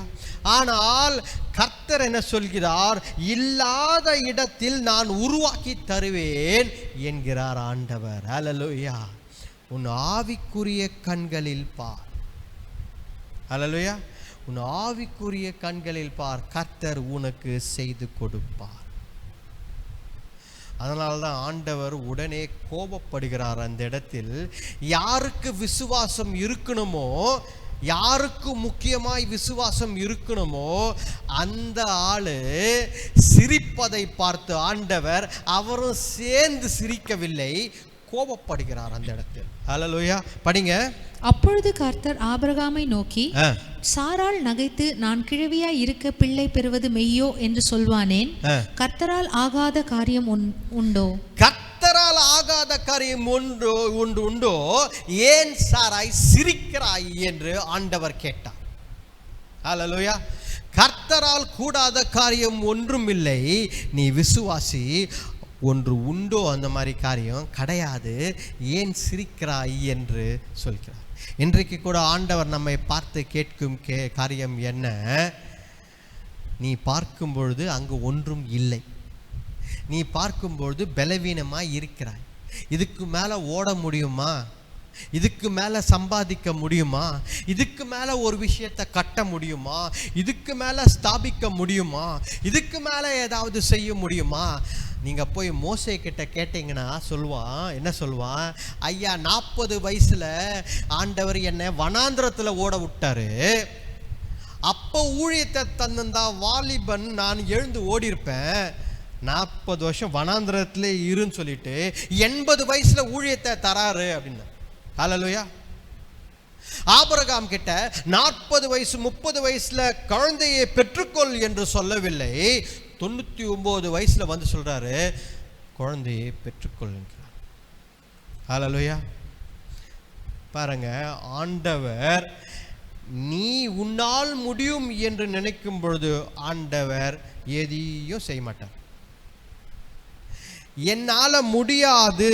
S2: ஆனால் கர்த்தர் என்ன சொல்கிறார்? இல்லாத இடத்தில் நான் உருவாக்கி தருவேன் என்கிறார் ஆண்டவர். ஹல்லேலூயா. உன் ஆவிக்குரிய கண்களில் பார். ஹல்லேலூயா. உன் ஆவிக்குரிய கண்களில் பார், கர்த்தர் உனக்கு செய்து கொடுப்பார். அதனால்தான் ஆண்டவர் உடனே கோபப்படுகிறார். அந்த இடத்தில் யாருக்கு விசுவாசம் இருக்கணுமோ, யாருக்கு முக்கியமாய் விசுவாசம் இருக்கணுமோ அந்த ஆளு சிரிப்பதை பார்த்து ஆண்டவர் அவரும் சேர்ந்து சிரிக்கவில்லை, கோபப்படுகிறார் அந்த இடத்தில். ஹல்லேலூயா. படிங்க.
S3: அப்பொழுது கர்த்தர் ஆபிரகாமை நோக்கி, சாராள் நகைத்து நான் கிழவியாய் இருக்க பிள்ளை பெறுவது மெய்யோ என்று சொல்வானேன்? கர்த்தரால் ஆகாத காரியம் உண்டோ?
S2: கர்த்தரால் ஆகாத காரியம் உண்டோ? ஏன் சாராய் சிரிக்கிறாய் என்று ஆண்டவர் கேட்டார். ஹல்லேலூயா. கர்த்தரால் கூடாத காரியம் ஒன்றும் இல்லை, நீ விசுவாசி. ஒன்று உண்டோ? அந்த மாதிரி காரியம் கிடையாது, ஏன் சிரிக்கிறாய் என்று சொல்கிறார். இன்றைக்கு கூட ஆண்டவர் நம்மை பார்த்து கேட்கும் காரியம் என்ன? நீ பார்க்கும் பொழுது அங்கு ஒன்றும் இல்லை, நீ பார்க்கும் பொழுது பலவீனமாய் இருக்கிறாய். இதுக்கு மேலே ஓட முடியுமா? இதுக்கு மேலே சம்பாதிக்க முடியுமா? இதுக்கு மேலே ஒரு விஷயத்தை கட்ட முடியுமா? இதுக்கு மேலே ஸ்தாபிக்க முடியுமா? இதுக்கு மேலே ஏதாவது செய்ய முடியுமா? நீங்கள் போய் மோசே கிட்ட கேட்டிங்கன்னா சொல்லுவான், என்ன சொல்லுவான்? ஐயா, 40 வயசில் ஆண்டவர் என்னை வனாந்திரத்தில் ஓட விட்டாரு, அப்போ ஊழியத்தை தந்தா வாலிபன் நான் எழுந்து ஓடிருப்பேன். 40 வருஷம் வனாந்திரத்திலே இருன்னு சொல்லிட்டு 80 வயசில் ஊழியத்தை தராரு அப்படின்னு. ஹல்லேலூயா. ஆபிரகாம் கிட்ட 40 வயசு 30 வயசுல குழந்தையை பெற்றுக்கொள் என்று சொல்லவில்லை, 99 வயசுல வந்து சொல்றாரு, குழந்தையை பெற்றுக்கொள் என்கிறார். ஹல்லேலூயா. பாருங்க, ஆண்டவர் நீ உன்னால் முடியும் என்று நினைக்கும் பொழுது ஆண்டவர் எதையும் செய்ய மாட்டார். என்னால முடியாது,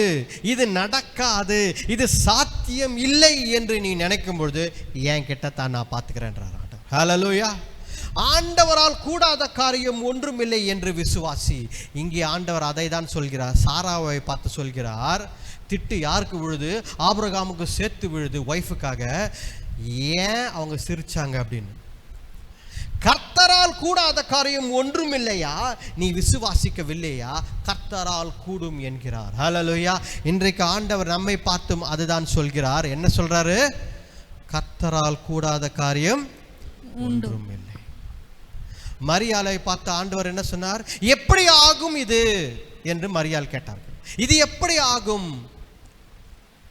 S2: இது நடக்காது, இது சாத்தியம் இல்லை என்று நீ நினைக்கும் பொழுது என் கிட்ட தான் நான் பார்த்துக்கிறேன்றார் ஆண்டவர். ஹல்லேலூயா. ஆண்டவரால் கூடாத காரியம் ஒன்றும் இல்லை என்று விசுவாசி. இங்கே ஆண்டவர் அதை தான் சொல்கிறார். சாராவை பார்த்து சொல்கிறார், திட்டு யாருக்கு விழுது? ஆபிரகாமுக்கு சேர்த்து விழுது, ஒய்ஃபுக்காக. ஏன் அவங்க சிரிச்சாங்க அப்படின்னு. கர்த்தரால் கூடாத காரியம் ஒன்றும் இல்லையா? நீ விசுவாசிக்கவில்லையா? கர்த்தரால் கூடும் என்கிறார். ஹல்லேலூயா. இன்றைக்கு ஆண்டவர் நம்மை பார்த்தும் அதுதான் சொல்கிறார். என்ன சொல்றாரு? கர்த்தரால் கூடாத காரியம் ஒன்றும் இல்லை. மரியாளை பார்த்த ஆண்டவர் என்ன சொன்னார்? எப்படி ஆகும் இது என்று மரியாள் கேட்டார்கள். இது எப்படி ஆகும்?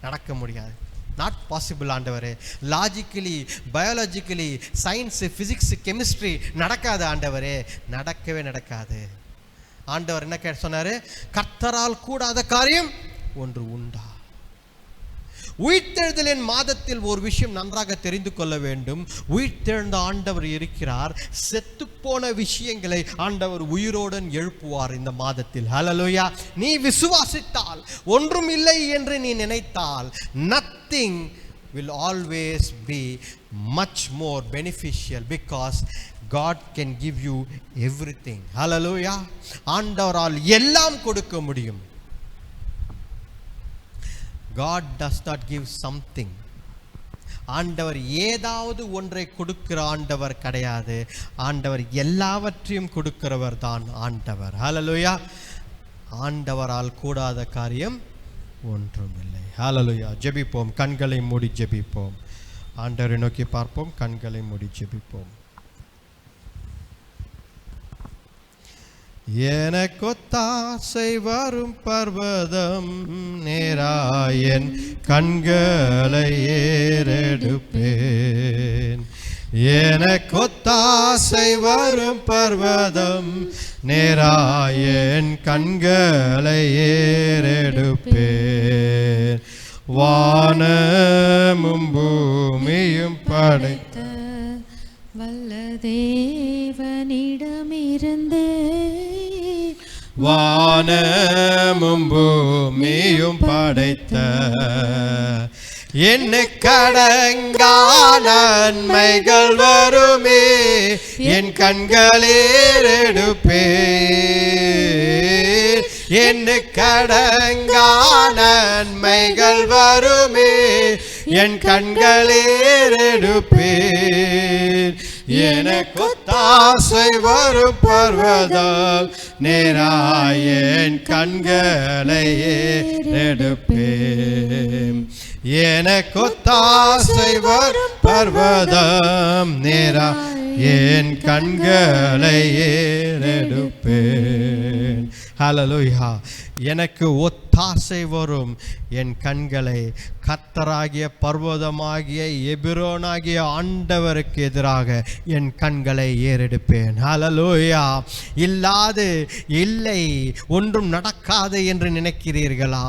S2: நடக்க முடியாது, நாட் பாசிபிள் ஆண்டவரே. Logically, biologically, science, physics, chemistry நடக்காது ஆண்டவரே, நடக்கவே நடக்காது. ஆண்டவர் என்ன சொன்னார்? கர்த்தரால் கூடாத காரியம் ஒன்று உண்டா? உயிர்த்தெழுதலின் மாதத்தில் ஒரு விஷயம் நன்றாக தெரிந்து கொள்ள வேண்டும். உயிர்த்தெழுந்த ஆண்டவர் இருக்கிறார். செத்துப்போன விஷயங்களை ஆண்டவர் உயிரோடன் எழுப்புவார் இந்த மாதத்தில். ஹல்லேலூயா. நீ விசுவாசித்தால், ஒன்றும் இல்லை என்று நீ நினைத்தால், nothing will always be much more beneficial because God can give you everything. ஹல்லேலூயா. ஆண்டவரால் எல்லாம் கொடுக்க முடியும். God does not give something. ஆண்டவர் ஏதாவது ஒன்றை கொடுக்கிற ஆண்டவர் கிடையாது. ஆண்டவர் எல்லாவற்றையும் கொடுக்கிறவர் தான் ஆண்டவர். ஹல்லேலூயா. ஆண்டவரால் கூடாத காரியம்
S1: ஒன்றும் இல்லை. ஹalleluya. ஜெபிப்போம். கண்களை மூடி ஜெபிப்போம். ஆண்டவரை நோக்கி பார்ப்போம். கண்களை மூடி ஜெபிப்போம். எனக்கொத்தாசை வரும் பர்வதம் நேராயன் கண்களை ஏறெடுப்பேன். எனக்கொத்தாசை வரும் பர்வதம் நேராயன் கண்களை ஏறெடுப்பேன். வானமும் பூமியும் படைத்த
S3: வல்ல தேவனிடமிருந்து
S1: வானமும் பூமியும் படைத்த எண்ணுக்கடங்கா நன்மைகள் வருமே என் கண்களேறெடுப்பேன். எண்ணுக்கடங்கா நன்மைகள் வருமே என் கண்களேறெடுப்பேன். எனக்கொத்தாசை வரும் பர்வதம் நேராயன் கண்களை ஏறெடுப்பேன். எனக்கொத்தாசை வரும் பர்வதம் நேராயன் கண்களை ஏறெடுப்பேன். ஹalleluya. எனக்கு ஒத்தாசை வரும் என் கண்களை கர்த்தராகிய பர்வதமாகிய எபிரோனாகிய ஆண்டவருக்கு எதிராக என் கண்களை ஏறெடுப்பேன். ஹalleluya. இல்லாது இல்லை, ஒன்றும் நடக்காது என்று நினைக்கிறீர்களா?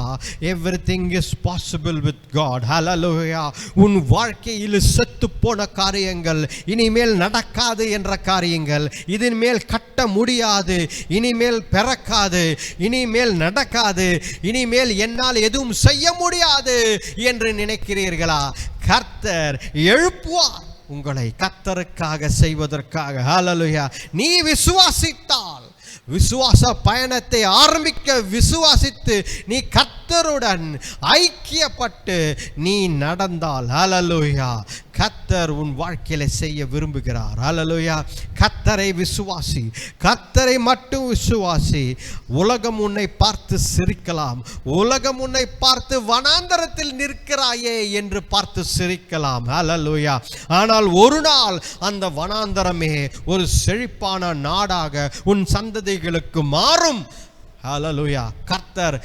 S1: everything is possible with God. ஹalleluya. உன் வாழ்க்கையில் செத்து போன காரியங்கள் இனிமேல் நடக்காது என்ற காரியங்கள், இனிமேல் கட்ட முடியாது, இனிமேல் பிறக்காது, இனிமேல் நடக்காது, இனிமேல் என்னால் எதுவும் செய்ய முடியாது என்று நினைக்கிறீர்களா? கர்த்தர் எழுப்புவார் உங்களை கர்த்தருக்காக செய்வதற்காக. ஹalleluya. நீ விசுவாசித்தால், விசுவாச பயணத்தை ஆரம்பிக்க விசுவாசித்து நீ கர்த்தருடன் ஐக்கியப்பட்டு நீ நடந்தால், ஹalleluya, கர்த்தர் உன் வாழ்க்கையில செய்ய விரும்புகிறார். ஹalleluya. கர்த்தரை விசுவாசி, கர்த்தரை மட்டும் விசுவாசி. உலகம் உன்னை பார்த்து சிரிக்கலாம், உலகம் உன்னை பார்த்து வனாந்தரத்தில் நிற்கிறாயே என்று பார்த்து சிரிக்கலாம். ஹalleluya. ஆனால் ஒரு நாள் அந்த வனாந்தரமே ஒரு செழிப்பான நாடாக உன் சந்ததிகளுக்கு மாறும். ஹalleluya. கர்த்தர்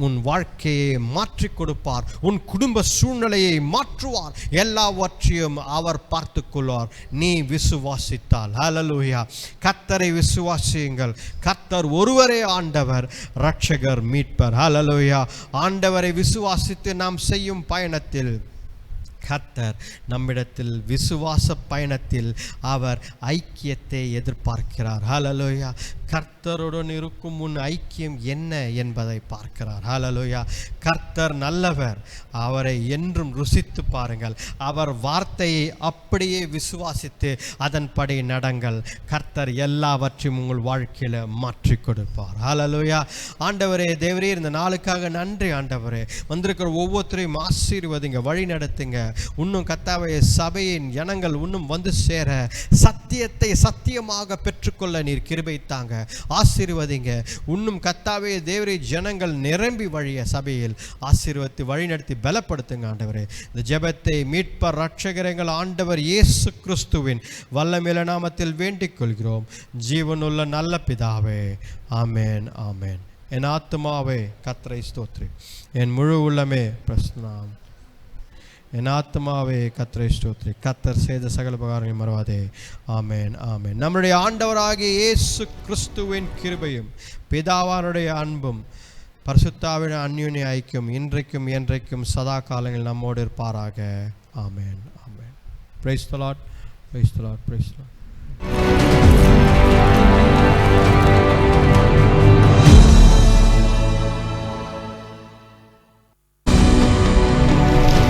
S1: உன் வாழ்க்கையை மாற்றி கொடுப்பார், உன் குடும்ப சூழ்நிலையை மாற்றுவார், எல்லாவற்றையும் அவர் பார்த்து கொள்வார் நீ விசுவாசித்தால். ஹalleluya. கர்த்தரை விசுவாசியுங்கள். கர்த்தர் ஒருவரே ஆண்டவர், இரட்சகர், மீட்பர். ஹalleluya. ஆண்டவரை விசுவாசித்து நாம் செய்யும் பயணத்தில் கர்த்தர் நம்மிடத்தில் விசுவாச பயணத்தில் அவர் ஐக்கியத்தை எதிர்பார்க்கிறார். ஹalleluya. கர்த்தருடன் இருக்கும் உன் ஐக்கியம் என்ன என்பதை பார்க்கிறார். ஹalleluya. கர்த்தர் நல்லவர், அவரை என்றும் ருசித்து பாருங்கள். அவர் வார்த்தையை அப்படியே விசுவாசித்து அதன்படி நடங்கள். கர்த்தர் எல்லாவற்றையும் உங்கள் வாழ்க்கையில் மாற்றி கொடுப்பார். ஹalleluya. ஆண்டவரே, தேவரே, இந்த நாளுக்காக நன்றி. ஆண்டவரே, வந்திருக்கிற ஒவ்வொருத்தரையும் ஆசீர்வதிங்க, வழி நடத்துங்க. இன்னும் கர்த்தாவே, சபையின் ஜனங்கள் இன்னும் வந்து சேர சத்தியத்தை சத்தியமாக பெற்றுக்கொள்ள நீர் கிருபை தாங்க, ஆசீர்வதிங்க. இன்னும் கர்த்தாவே தேவரே, ஜனங்கள் நிரம்பி வழிய சபையில் ஆசீர்வதித்து வழிநடத்தி பலப்படுத்துங்க. ஆண்டவரே, இந்த ஜெபத்தை மீட்பர் இரட்சகர் எங்கள் ஆண்டவர் இயேசு கிறிஸ்துவின் வல்லமையுள்ள நாமத்தில் வேண்டிக் கொள்கிறோம். ஜீவனுள்ள நல்ல பிதாவே, ஆமேன், ஆமேன். என் ஆத்துமாவே கர்த்தரை ஸ்தோத்திரி, என் முழு உள்ளமே பிரஸ்னாம். என் ஆத்மாவே கர்த்தரை ஸ்தோத்திரி, கர்த்தர் செய்த சகல உபகாரங்களை மறவாதே. ஆமேன், ஆமேன். நம்முடைய ஆண்டவராகிய இயேசு கிறிஸ்துவின் கிருபையும் பிதாவானுடைய அன்பும் பரிசுத்தாவின் அந்யோன்ய ஐக்கியம் இன்றைக்கும் என்றைக்கும் சதா காலங்கள் நம்மோடு இருப்பாராக. ஆமேன், ஆமேன். Praise the Lord, praise the Lord, praise the Lord.